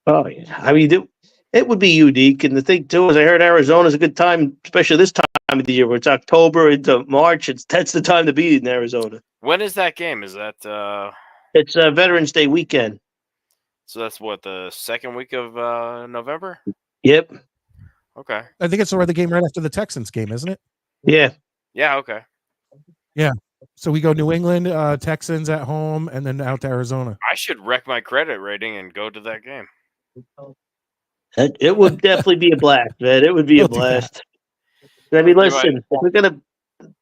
Oh yeah, I mean it would be unique. And the thing too is, I heard Arizona is a good time, especially this time of the year where it's October into March. That's the time to be in Arizona. When is that game? Is that? It's Veterans Day weekend. So that's what, the second week of November? Yep. Okay. I think it's the game right after the Texans game, isn't it? Yeah. Yeah. Okay. Yeah. So we go New England, Texans at home, and then out to Arizona. I should wreck my credit rating and go to that game. It would definitely be a blast, man. It would be a blast. I mean, listen, if we're gonna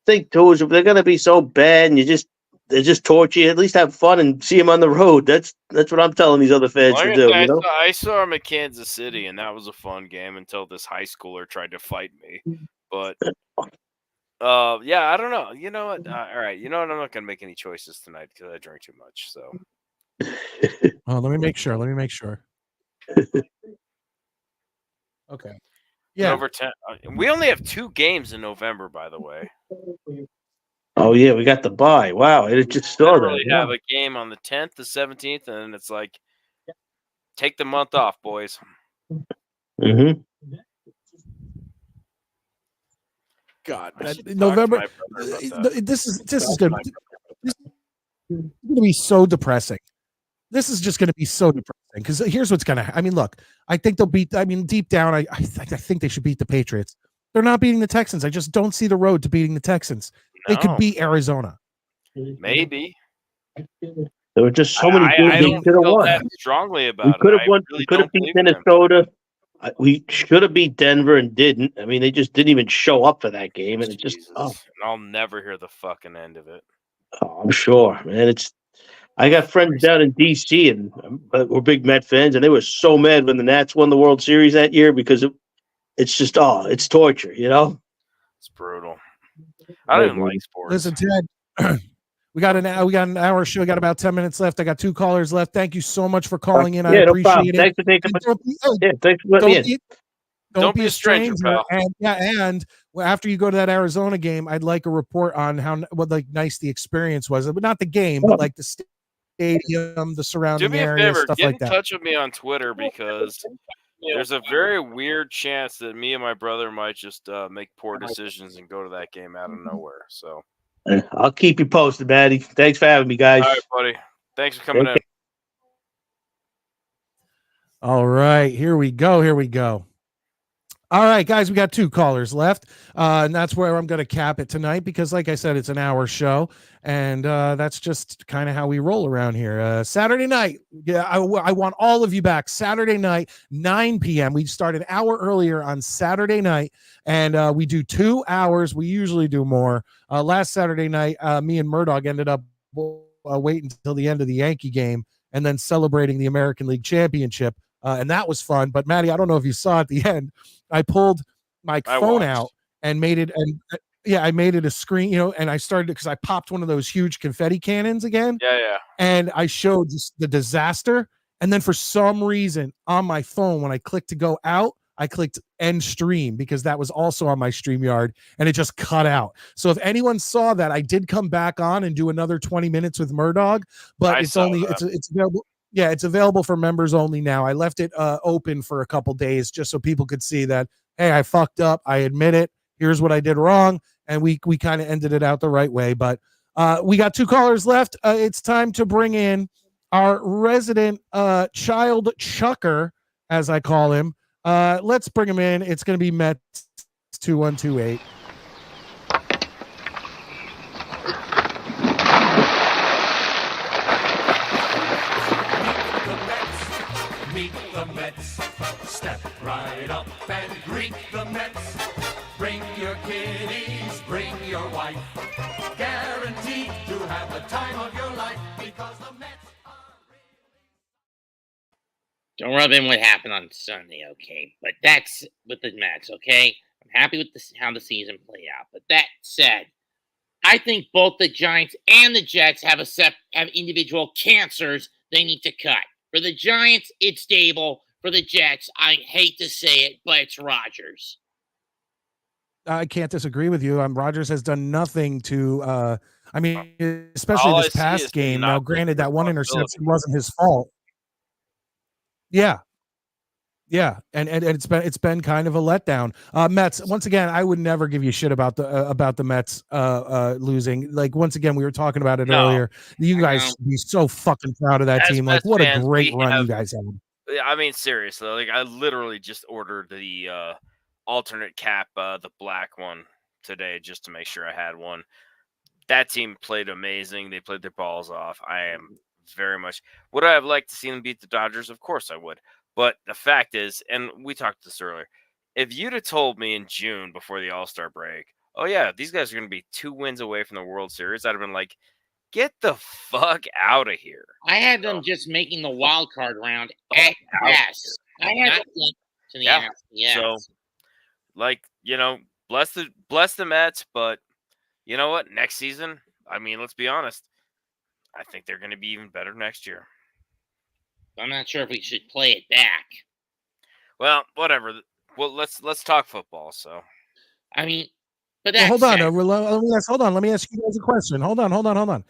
think too, if they're gonna be so bad and they just torture you, at least have fun and see them on the road. That's what I'm telling these other fans to do. You know? I saw them at Kansas City, and that was a fun game until this high schooler tried to fight me. But yeah, I don't know. You know what? All right. You know what? I'm not gonna make any choices tonight because I drank too much. So. Oh, let me make sure. Okay. Yeah. Over 10. We only have 2 games in November, by the way. Oh yeah, we got the bye. Wow, I just saw that. We have a game on the 10th, the 17th, and it's like, take the month off, boys. Mm-hmm. God, November. This is good. going to be so depressing. This is just going to be so depressing because here's what's going to. I mean, look, I think they'll beat. I mean, deep down, I think they should beat the Patriots. They're not beating the Texans. I just don't see the road to beating the Texans. They could No. beat Arizona. Maybe. There were just so many games I we don't could have feel won. that strongly We about could it. have won. Really We could have don't beat believe them. Minnesota. We should have beat Denver and didn't. I mean, they just didn't even show up for that game, and it just. Jesus. Oh, And I'll never hear the fucking end of it. I'm sure, man. It's. I got friends down in D.C. and we're big Met fans, and they were so mad when the Nats won the World Series that year because it's just it's torture, you know. It's brutal. I don't even like sports. Listen, Ted. We got an hour show. We got about 10 minutes left. I got 2 callers left. Thank you so much for calling in. I no appreciate problem. it. Thanks for taking thanks for letting me in. Don't be a stranger, pal. And after you go to that Arizona game, I'd like a report on how nice the experience was, but not the game, but like the stadium, the surrounding Do me a area, favor, stuff get like in that. touch with me on Twitter because there's a very weird chance that me and my brother might just make poor decisions and go to that game out of nowhere. So I'll keep you posted, Maddie. Thanks for having me, guys. all right, buddy. Thanks for coming in. All right, here we go. All right, guys, we got 2 callers left, and that's where I'm going to cap it tonight because, like I said, it's an hour show, and that's just kind of how we roll around here. Saturday night, I want all of you back. Saturday night, 9 p.m. We start an hour earlier on Saturday night, and we do 2 hours. We usually do more. Last Saturday night, me and Murdoch ended up waiting until the end of the Yankee game and then celebrating the American League Championship. And that was fun. But Maddie, I don't know if you saw at the end, I pulled my phone out and made it. And I made it a screen, and I started because I popped one of those huge confetti cannons again. Yeah. And I showed just the disaster. And then for some reason on my phone, when I clicked to go out, I clicked end stream because that was also on my StreamYard and it just cut out. So if anyone saw that, I did come back on and do another 20 minutes with Murdoch, but it's available. Yeah, it's available for members only now. I left it open for a couple days just so people could see that, hey, I fucked up. I admit it. Here's what I did wrong. And we kind of ended it out the right way. But we got 2 callers left. It's time to bring in our resident child chucker, as I call him. Let's bring him in. It's going to be Mets 2128. Meet the Mets. Step right up and greet the Mets. Bring your kiddies, bring your wife. Guaranteed to have the time of your life because the Mets are really... Don't rub in what happened on Sunday, okay? But that's with the Mets, okay? I'm happy with how the season played out. But that said, I think both the Giants and the Jets have individual cancers they need to cut. For the Giants, it's Dable. For the Jets, I hate to say it, but it's Rodgers. I can't disagree with you. Rodgers has done nothing to, especially this past game. Now, granted, that one interception wasn't his fault. Yeah. And it's been kind of a letdown. Mets, once again, I would never give you shit about the Mets losing. Like, once again, we were talking about it earlier. You guys should be so fucking proud of that team. Like, what a great run you guys had. I mean, seriously, like I literally just ordered the alternate cap, the black one today, just to make sure I had one. That team played amazing. They played their balls off. I am very much. Would I have liked to see them beat the Dodgers? Of course I would. But the fact is, and we talked this earlier, if you'd have told me in June before the All-Star break, oh yeah, these guys are going to be 2 wins away from the World Series, I'd have been like, get the fuck out of here. I had them just making the wild card round at best. I had them to the NFC. Yeah. So, like, bless the Mets, but you know what? Next season, I mean, let's be honest, I think they're going to be even better next year. I'm not sure if we should play it back. Well, whatever. Well, let's talk football. So, I mean, but hold on. Let me ask you guys a question. Hold on.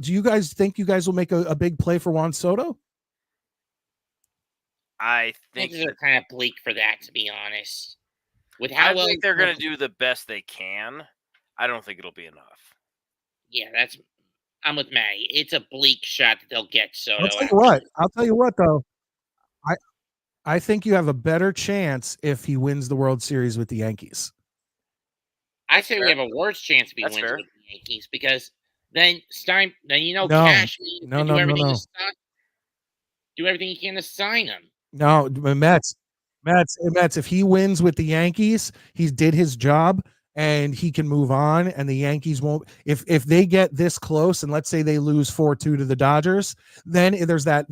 Do you guys think you guys will make a big play for Juan Soto? I think they're kind of bleak for that, to be honest. I think they're going to do the best they can. I don't think it'll be enough. Yeah, I'm with May. It's a bleak shot that they'll get Soto. I'll tell you what though. I think you have a better chance if he wins the World Series with the Yankees. I say we have a worse chance if he That's wins fair. with the Yankees because then No. Cashman No, can no, do no, everything no. to sign, do everything he can to sign him. No, Mets. If he wins with the Yankees, he did his job and he can move on. And the Yankees won't. If they get this close, and let's say they lose 4-2 to the Dodgers, then there's that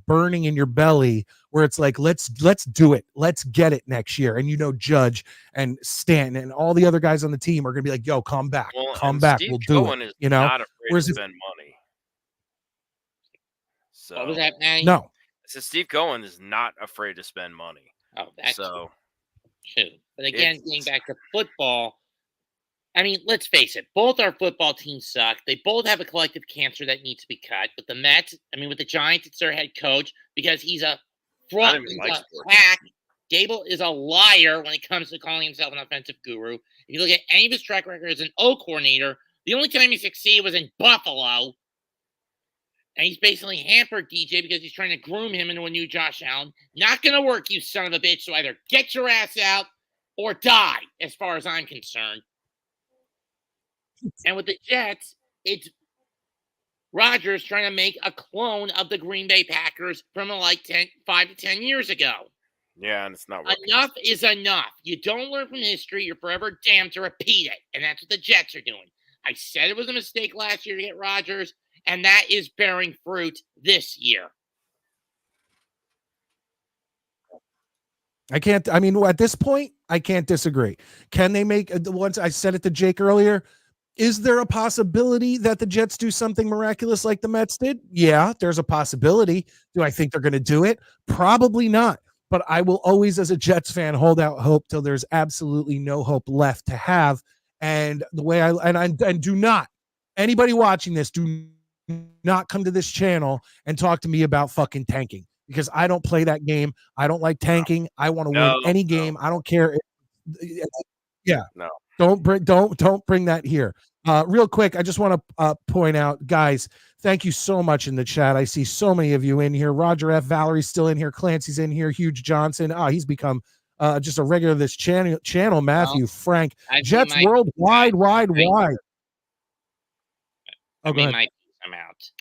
burning in your belly where it's like let's do it, let's get it next year. And Judge and Stanton and all the other guys on the team are gonna be like, yo, come back, Steve we'll do Cohen it. is not afraid to spend money. So What was that, Manny? No. So Steve Cohen is not afraid to spend money. Oh, that's so true. But again, getting back to football, I mean, let's face it, both our football teams suck. They both have a collective cancer that needs to be cut. With the Mets, with the Giants, it's their head coach because he's a fraud, he's a hack. Gable is a liar when it comes to calling himself an offensive guru. If you look at any of his track record as an O coordinator, the only time he succeeded was in Buffalo. And he's basically hampered DJ because he's trying to groom him into a new Josh Allen. Not going to work, you son of a bitch. So either get your ass out or die, as far as I'm concerned. And with the Jets, it's Rodgers trying to make a clone of the Green Bay Packers from 5 to 10 years ago. Yeah, and it's not working. Enough is enough. You don't learn from history. You're forever damned to repeat it. And that's what the Jets are doing. I said it was a mistake last year to get Rodgers. And that is bearing fruit this year. At this point, I can't disagree. Can they make the ones I said it to Jake earlier? Is there a possibility that the Jets do something miraculous like the Mets did? Yeah, there's a possibility. Do I think they're going to do it? Probably not. But I will always, as a Jets fan, hold out hope till there's absolutely no hope left to have. And the way and do not, anybody watching this, do not come to this channel and talk to me about fucking tanking because I don't play that game. I don't like tanking. I want to win any game. I don't care. No. Don't bring that here. Real quick, I just want to point out, guys, thank you so much in the chat. I see so many of you in here. Roger F. Valerie's still in here. Clancy's in here. Huge Johnson. He's become just a regular of this channel. Matthew, Frank, Jets worldwide, wide. Oh, go ahead. I'm out.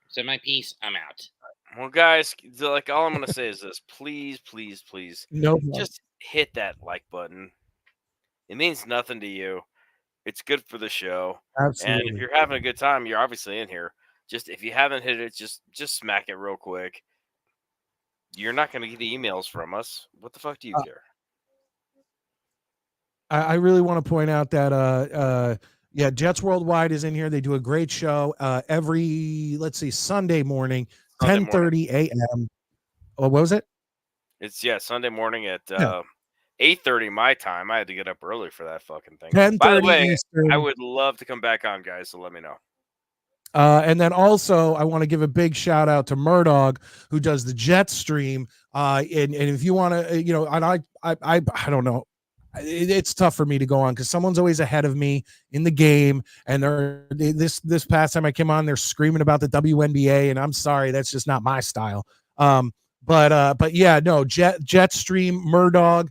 Said my piece. I'm out. Well, guys, all I'm gonna say is this: please, just hit that like button. It means nothing to you. It's good for the show. Absolutely. And if you're having a good time, you're obviously in here. Just if you haven't hit it, just smack it real quick. You're not gonna get the emails from us. What the fuck do you care? I really want to point out that Jets Worldwide is in here. They do a great show every, Sunday morning, 10:30 a.m. Oh, what was it? It's Sunday morning at 8:30 my time. I had to get up early for that fucking thing. 10:30 By the way, Eastern. I would love to come back on, guys, so let me know. And then also, I want to give a big shout out to Murdog, who does the Jets stream. And if you want to, and I don't know. It's tough for me to go on because someone's always ahead of me in the game. And this past time I came on, they're screaming about the WNBA, and I'm sorry, that's just not my style. But yeah, no, Jet stream Murdog.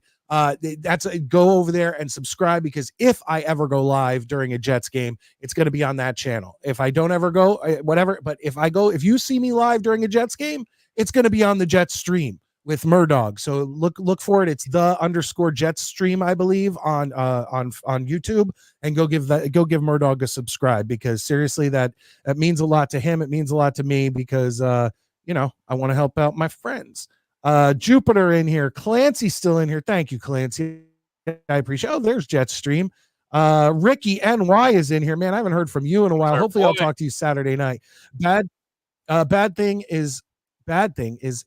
Go over there and subscribe because if I ever go live during a Jets game, it's going to be on that channel. If I don't ever go, whatever. But if you see me live during a Jets game, it's going to be on the Jets stream with Murdog. So look for it. It's _Jets stream, I believe, on YouTube, and go give Murdog a subscribe because seriously, that means a lot to him. It means a lot to me because I want to help out my friends. Jupiter in here. Clancy's still in here. Thank you, Clancy. I appreciate. Oh, there's Jets stream. Ricky NY is in here. Man, I haven't heard from you in a while. Hopefully I'll talk to you Saturday night. Bad thing is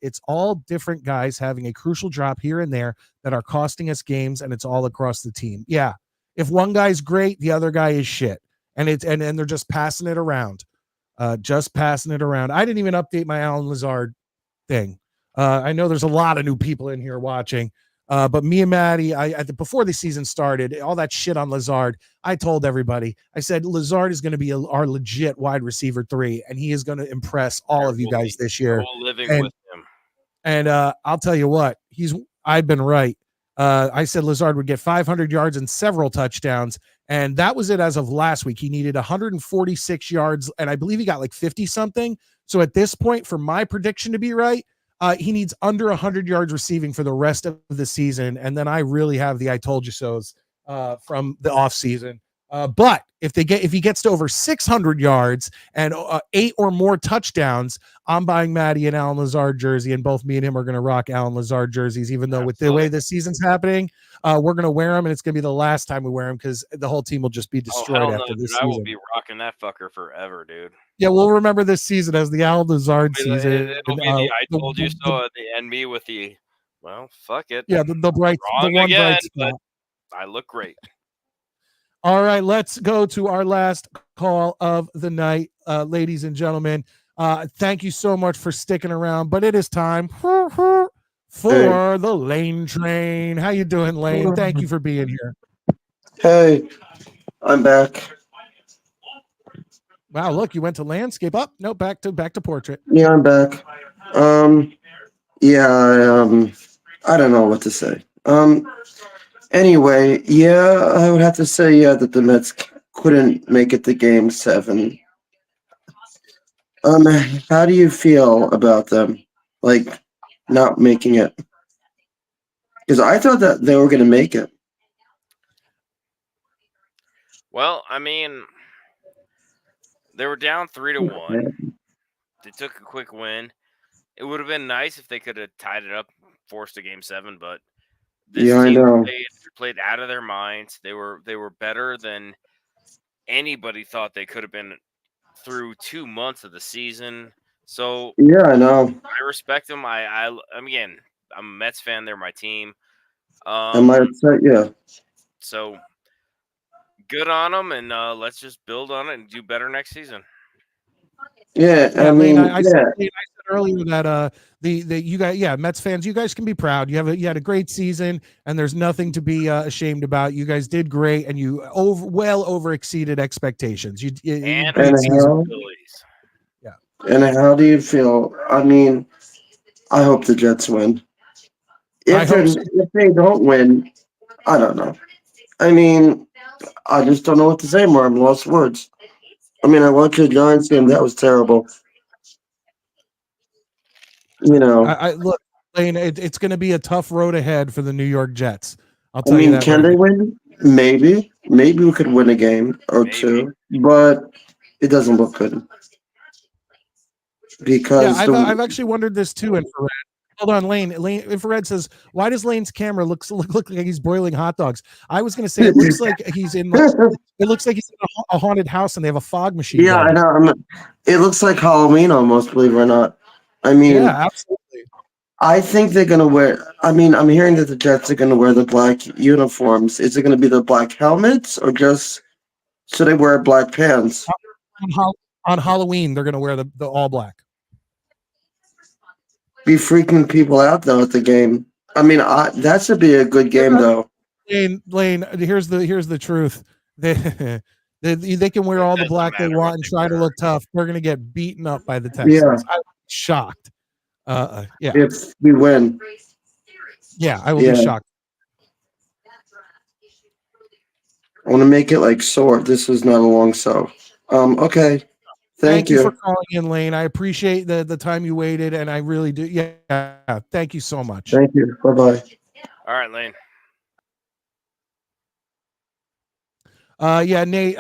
it's all different guys having a crucial drop here and there that are costing us games, and it's all across the team. Yeah. If one guy's great, the other guy is shit. And they're just passing it around. I didn't even update my Alan Lazard thing. I know there's a lot of new people in here watching. But me and Maddie, before the season started, all that shit on Lazard, I told everybody, I said, Lazard is going to be our legit wide receiver 3, and he is going to impress all of you guys this year. Living And, with him. and I'll tell you what, I've been right. I said Lazard would get 500 yards and several touchdowns, and that was it as of last week. He needed 146 yards, and I believe he got like 50 something. So at this point, for my prediction to be right, he needs under 100 yards receiving for the rest of the season, and then I really have the I told you so's from the offseason. But if he gets to over 600 yards and 8 or more touchdowns, I'm buying Maddie and Alan Lazard jersey, and both me and him are going to rock Alan Lazard jerseys, even though with the way this season's happening, we're going to wear them, and it's going to be the last time we wear them because the whole team will just be destroyed after this season. I will be rocking that fucker forever, dude. Yeah, we'll remember this season as the Alan Lazard season. It'll be the I told you so at the end, me with the, well, fuck it. Yeah, the bright, the one again, bright spot. I look great. All right, let's go to our last call of the night, ladies and gentlemen. Thank you so much for sticking around, but it is time for the Lane Train. How you doing, Lane? Thank you for being here. Hey, I'm back. Wow, look, you went to landscape. Oh, no, back to portrait. Yeah, I'm back. I don't know what to say. Anyway, yeah, I would have to say, that the Mets couldn't make it to Game 7. How do you feel about them, like, not making it? Because I thought that they were going to make it. Well, I mean, they were down 3-1. They took a quick win. It would have been nice if they could have tied it up, forced a Game 7, but this team I know. played out of their minds. They were better than anybody thought they could have been through 2 months of the season. So Yeah, I know. I respect them. Again, I'm a Mets fan. They're my team. Am I upset? Yeah. So good on them, and let's just build on it and do better next season. Yeah, I mean, I said earlier that you guys, Mets fans, you guys can be proud. You had a great season, and there's nothing to be ashamed about. You guys did great, and you over exceeded expectations. And how do you feel? I mean, I hope the Jets win. If they don't win, I don't know. I mean, I just don't know what to say more. I'm lost for words. I mean, I watched the Giants game. That was terrible. You know. I look, Lane, it's going to be a tough road ahead for the New York Jets. I'll tell you that. Can they win? Maybe. Maybe we could win a game or two, but it doesn't look good. Because I've actually wondered this too, Infrared. Hold on, Lane. Infrared says, "Why does Lane's camera look like he's boiling hot dogs?" I was going to say it looks like he's in. It looks like he's in a haunted house and they have a fog machine. Yeah, I know. It looks like Halloween almost. Believe it or not. I mean, yeah, absolutely. I think they're going to wear. I mean, I'm hearing that the Jets are going to wear the black uniforms. Is it going to be the black helmets or just should they wear black pants? On Halloween, they're going to wear the all black. Be freaking people out though at the game. I mean, that should be a good game though. Lane, here's the truth. They can wear all the black they want and try to look tough. They're gonna get beaten up by the Texans. Yeah. I'm shocked. Yeah. If we win. Yeah, I will be shocked. I want to make it like short. This is not a long so. Okay. Thank you for calling in, Lane. I appreciate the time you waited, and I really do. Yeah, thank you so much. Thank you. Bye-bye. All right, Lane. Nate.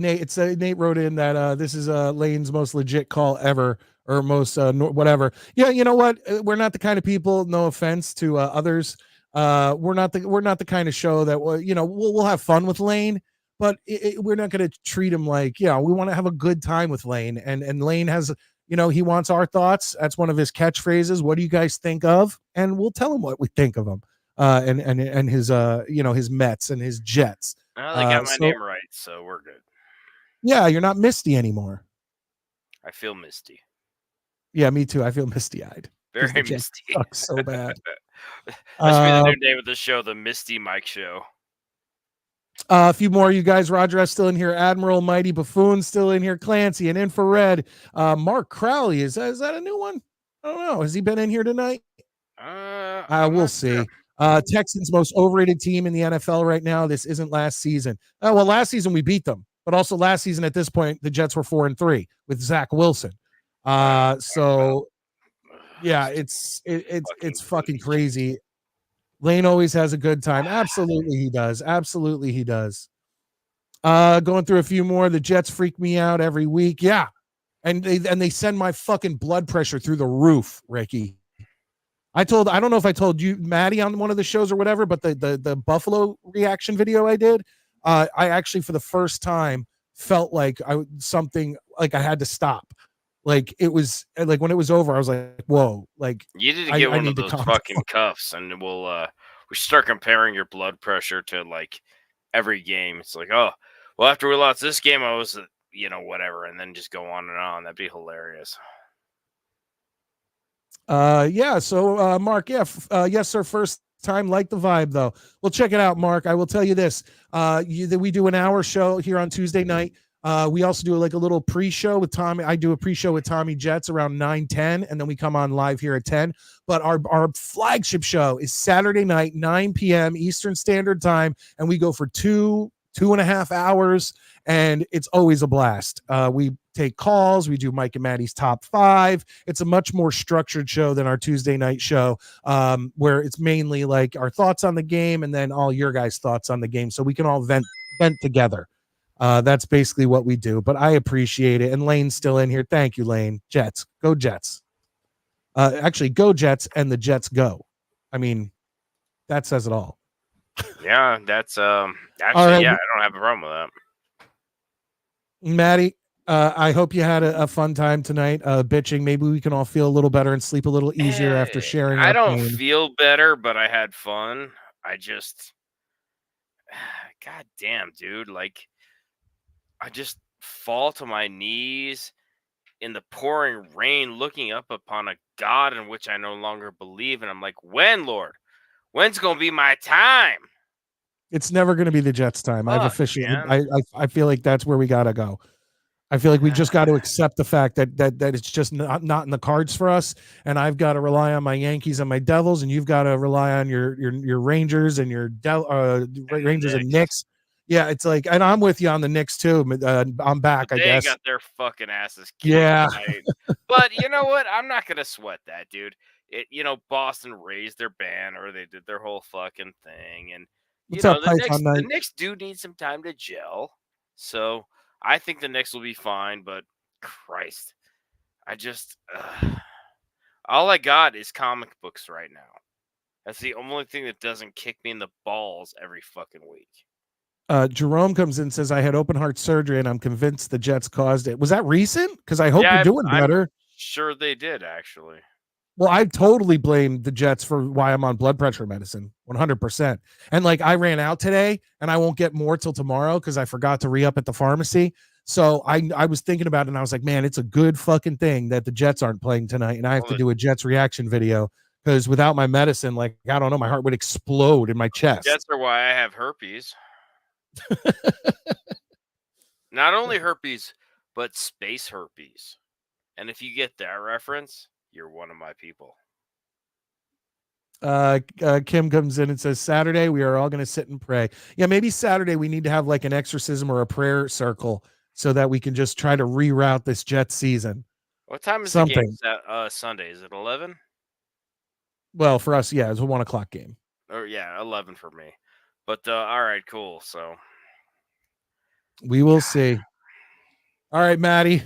Nate. It's Nate wrote in that this is Lane's most legit call ever, or most whatever. Yeah, you know what? We're not the kind of people. No offense to others. We're not the kind of show that we'll have fun with Lane. But we're not going to treat him like, we want to have a good time with Lane. And Lane has, he wants our thoughts. That's one of his catchphrases. What do you guys think of? And we'll tell him what we think of him and his, his Mets and his Jets. Well, they got my name right, so we're good. Yeah, you're not misty anymore. I feel misty. Yeah, me too. I feel misty-eyed. 'cause Very the Jets misty. suck so bad. That should be the new name of the show, the Misty Mike Show. A few more of you guys. Roger S still in here. Admiral Mighty Buffoon still in here. Clancy and Infrared. Mark Crowley. Is that a new one? I don't know. Has he been in here tonight? We'll see. Sure. Texans most overrated team in the NFL right now. This isn't last season. Well, last season we beat them, but also last season at this point the Jets were 4-3 with Zach Wilson. So yeah, it's fucking crazy. Lane always has a good time. Absolutely he does. Absolutely he does. Going through a few more. The Jets freak me out every week. Yeah. And they send my fucking blood pressure through the roof, Ricky. I don't know if I told you, Maddie, on one of the shows or whatever, but the Buffalo reaction video I did, I actually for the first time felt like I had to stop. Like it was like when it was over, I was like, whoa, like you need to get one of those fucking cuffs, and we start comparing your blood pressure to like every game. It's like, oh, well, after we lost this game, I was, whatever, and then just go on and on. That'd be hilarious. Yeah. So, Mark, yes, sir. First time, like the vibe though. Well, check it out, Mark. I will tell you this. We do an hour show here on Tuesday night. We also do like a little pre-show with Tommy. I do a pre-show with Tommy Jets around 9:10, and then we come on live here at 10. But our flagship show is Saturday night, 9 p.m. Eastern Standard Time, and we go for 2.5 hours, and it's always a blast. We take calls. We do Mike and Maddie's top 5. It's a much more structured show than our Tuesday night show, where it's mainly like our thoughts on the game and then all your guys' thoughts on the game, so we can all vent together. That's basically what we do, but I appreciate it. And Lane's still in here. Thank you, Lane. Jets. Go Jets. Actually, go Jets, and the Jets go. I mean, that says it all. Yeah, that's actually, right. yeah, I don't have a problem with that. Maddie, I hope you had a fun time tonight, bitching. Maybe we can all feel a little better and sleep a little easier after sharing. I don't feel better, but I had fun. I just, God damn, dude, like, I just fall to my knees in the pouring rain, looking up upon a God in which I no longer believe. And I'm like, when, Lord? When's going to be my time? It's never going to be the Jets' time. I've officially, I feel like that's where we got to go. I feel like we just got to accept the fact that it's just not in the cards for us. And I've got to rely on my Yankees and my Devils, and you've got to rely on your Rangers and your Rangers and Knicks. Yeah, it's like, and I'm with you on the Knicks too. I'm back, I guess. They got their fucking asses kicked. Yeah. But you know what? I'm not going to sweat that, dude. Boston raised their banner. They did their whole fucking thing. And, the Knicks do need some time to gel. So I think the Knicks will be fine. But Christ, I just, all I got is comic books right now. That's the only thing that doesn't kick me in the balls every fucking week. Jerome comes in and says, I had open heart surgery and I'm convinced the Jets caused it. Was that recent? Because I hope you're doing better. I'm sure they did, actually. Well, I totally blame the Jets for why I'm on blood pressure medicine, 100%. And like I ran out today and I won't get more till tomorrow because I forgot to re-up at the pharmacy. So I was thinking about it and I was like, man, it's a good fucking thing that the Jets aren't playing tonight. And I have to do a Jets reaction video because without my medicine, like, I don't know, my heart would explode in my chest. Jets are why I have herpes. Not only herpes, but space herpes. And if you get that reference, you're one of my people. Kim comes in and says, Saturday, we are all going to sit and pray. Yeah, maybe Saturday we need to have like an exorcism or a prayer circle so that we can just try to reroute this Jets season. What time is the game Sunday? Is it 11? Well, for us, yeah, it's a 1 o'clock game. Or yeah, 11 for me. But all right, cool. So we will see. All right, Maddie.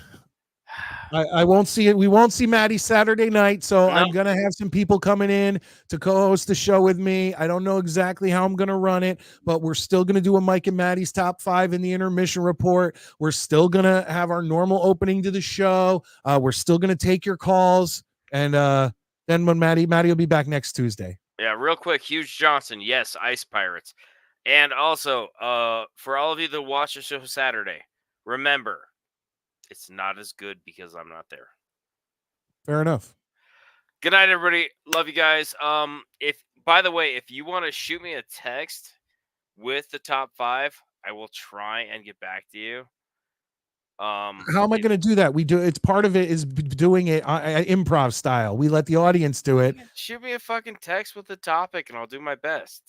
I won't see it. We won't see Maddie Saturday night, so I'm gonna have some people coming in to co-host the show with me. I don't know exactly how I'm gonna run it, but we're still gonna do a Mike and Maddie's top 5 in the intermission report. We're still gonna have our normal opening to the show. We're still gonna take your calls, and then when Maddie will be back next Tuesday. Yeah, real quick, Hughes Johnson, yes, Ice Pirates. And also, for all of you that watch the show Saturday, remember, it's not as good because I'm not there. Fair enough. Good night, everybody. Love you guys. If by the way, if you want to shoot me a text with the top 5, I will try and get back to you. How am I going to do that? It's part of it is doing it improv style. We let the audience do it. Shoot me a fucking text with the topic, and I'll do my best.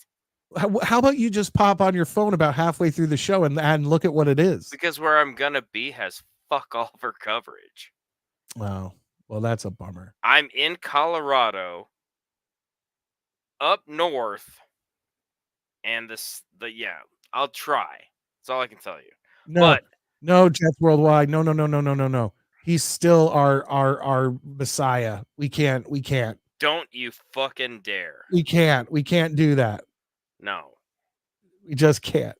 How about you just pop on your phone about halfway through the show and look at what it is? Because where I'm gonna be has fuck all for coverage. Wow. Well, that's a bummer. I'm in Colorado, up north, and I'll try. That's all I can tell you. No, Jets Worldwide. No. He's still our messiah. We can't. Don't you fucking dare. We can't do that. No. We just can't.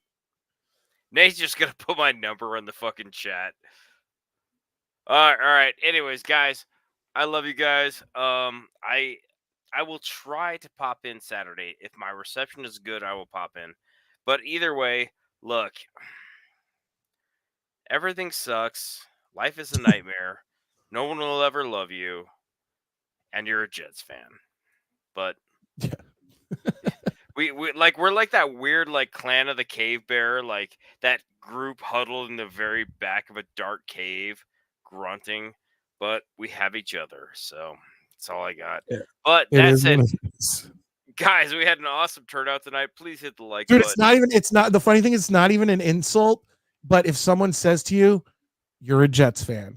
Nate's just gonna put my number in the fucking chat. All right. Anyways, guys, I love you guys. I will try to pop in Saturday. If my reception is good, I will pop in. But either way, look, everything sucks. Life is a nightmare. No one will ever love you, and you're a Jets fan. But yeah. we're like that weird like Clan of the Cave Bear, like that group huddled in the very back of a dark cave, grunting. But we have each other, so that's all I got. Yeah. But that's it. Guys, we had an awesome turnout tonight. Please hit the like button. It's not the funny thing is it's not even an insult, but if someone says to you, you're a Jets fan,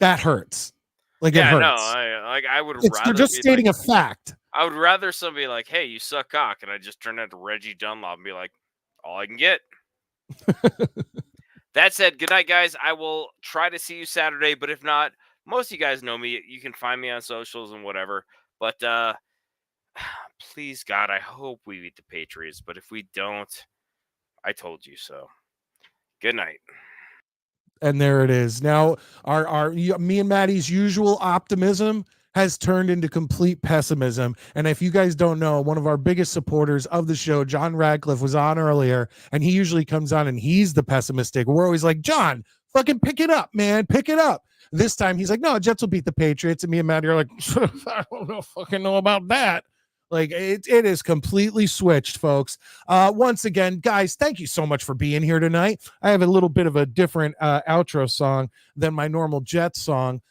that hurts. Like, it hurts. No, I would rather they're just stating a fact. I would rather somebody like, hey, you suck cock, and I just turn into Reggie Dunlop and be like, all I can get. That said, good night, guys. I will try to see you Saturday, but if not, most of you guys know me. You can find me on socials and whatever. But please, God, I hope we beat the Patriots. But if we don't, I told you so. Good night. And there it is. Now, me and Maddie's usual optimism has turned into complete pessimism. And if you guys don't know, one of our biggest supporters of the show, John Radcliffe, was on earlier, and he usually comes on and he's the pessimistic. We're always like, John, fucking pick it up, man. Pick it up. This time he's like, no, Jets will beat the Patriots. And me and Maddie are like, I don't fucking know about that. Like, it is completely switched, folks. Once again, guys, thank you so much for being here tonight. I have a little bit of a different outro song than my normal Jets song,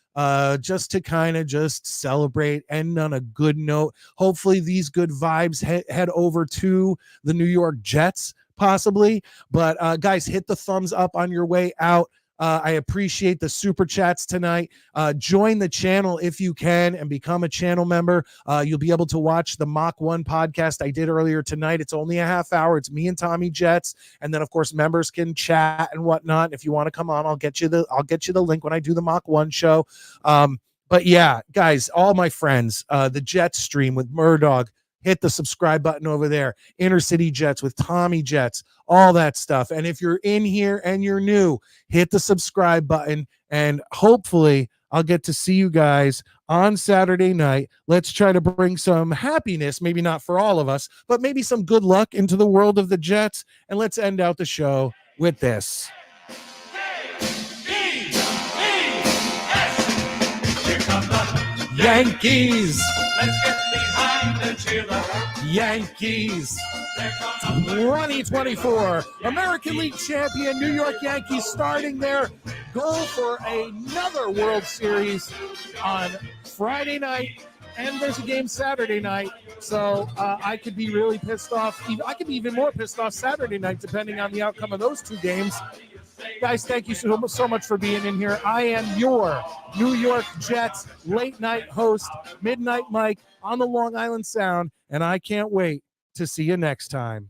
just to kind of just celebrate, end on a good note. Hopefully these good vibes head over to the New York Jets, possibly. But guys, hit the thumbs up on your way out. I appreciate the super chats tonight. Join the channel if you can and become a channel member. You'll be able to watch the Mach 1 podcast I did earlier tonight. It's only a half hour. It's me and Tommy Jets. And then of course members can chat and whatnot. If you want to come on, I'll get you the link when I do the Mach 1 show. But yeah, guys, all my friends, the Jets stream with Murdog, hit the subscribe button over there. Inner City Jets with Tommy Jets, all that stuff. And if you're in here and you're new, hit the subscribe button. And hopefully I'll get to see you guys on Saturday night. Let's try to bring some happiness, maybe not for all of us, but maybe some good luck into the world of the Jets. And let's end out the show with this. Yankees! Let's get behind and cheer them up. Yankees! 2024 American League champion New York Yankees starting their goal for another World Series on Friday night, and there's a game Saturday night. So I could be really pissed off. I could be even more pissed off Saturday night, depending on the outcome of those two games. Guys, thank you so much for being in here. I am your New York Jets late night host, Midnight Mike, on the Long Island Sound, and I can't wait to see you next time.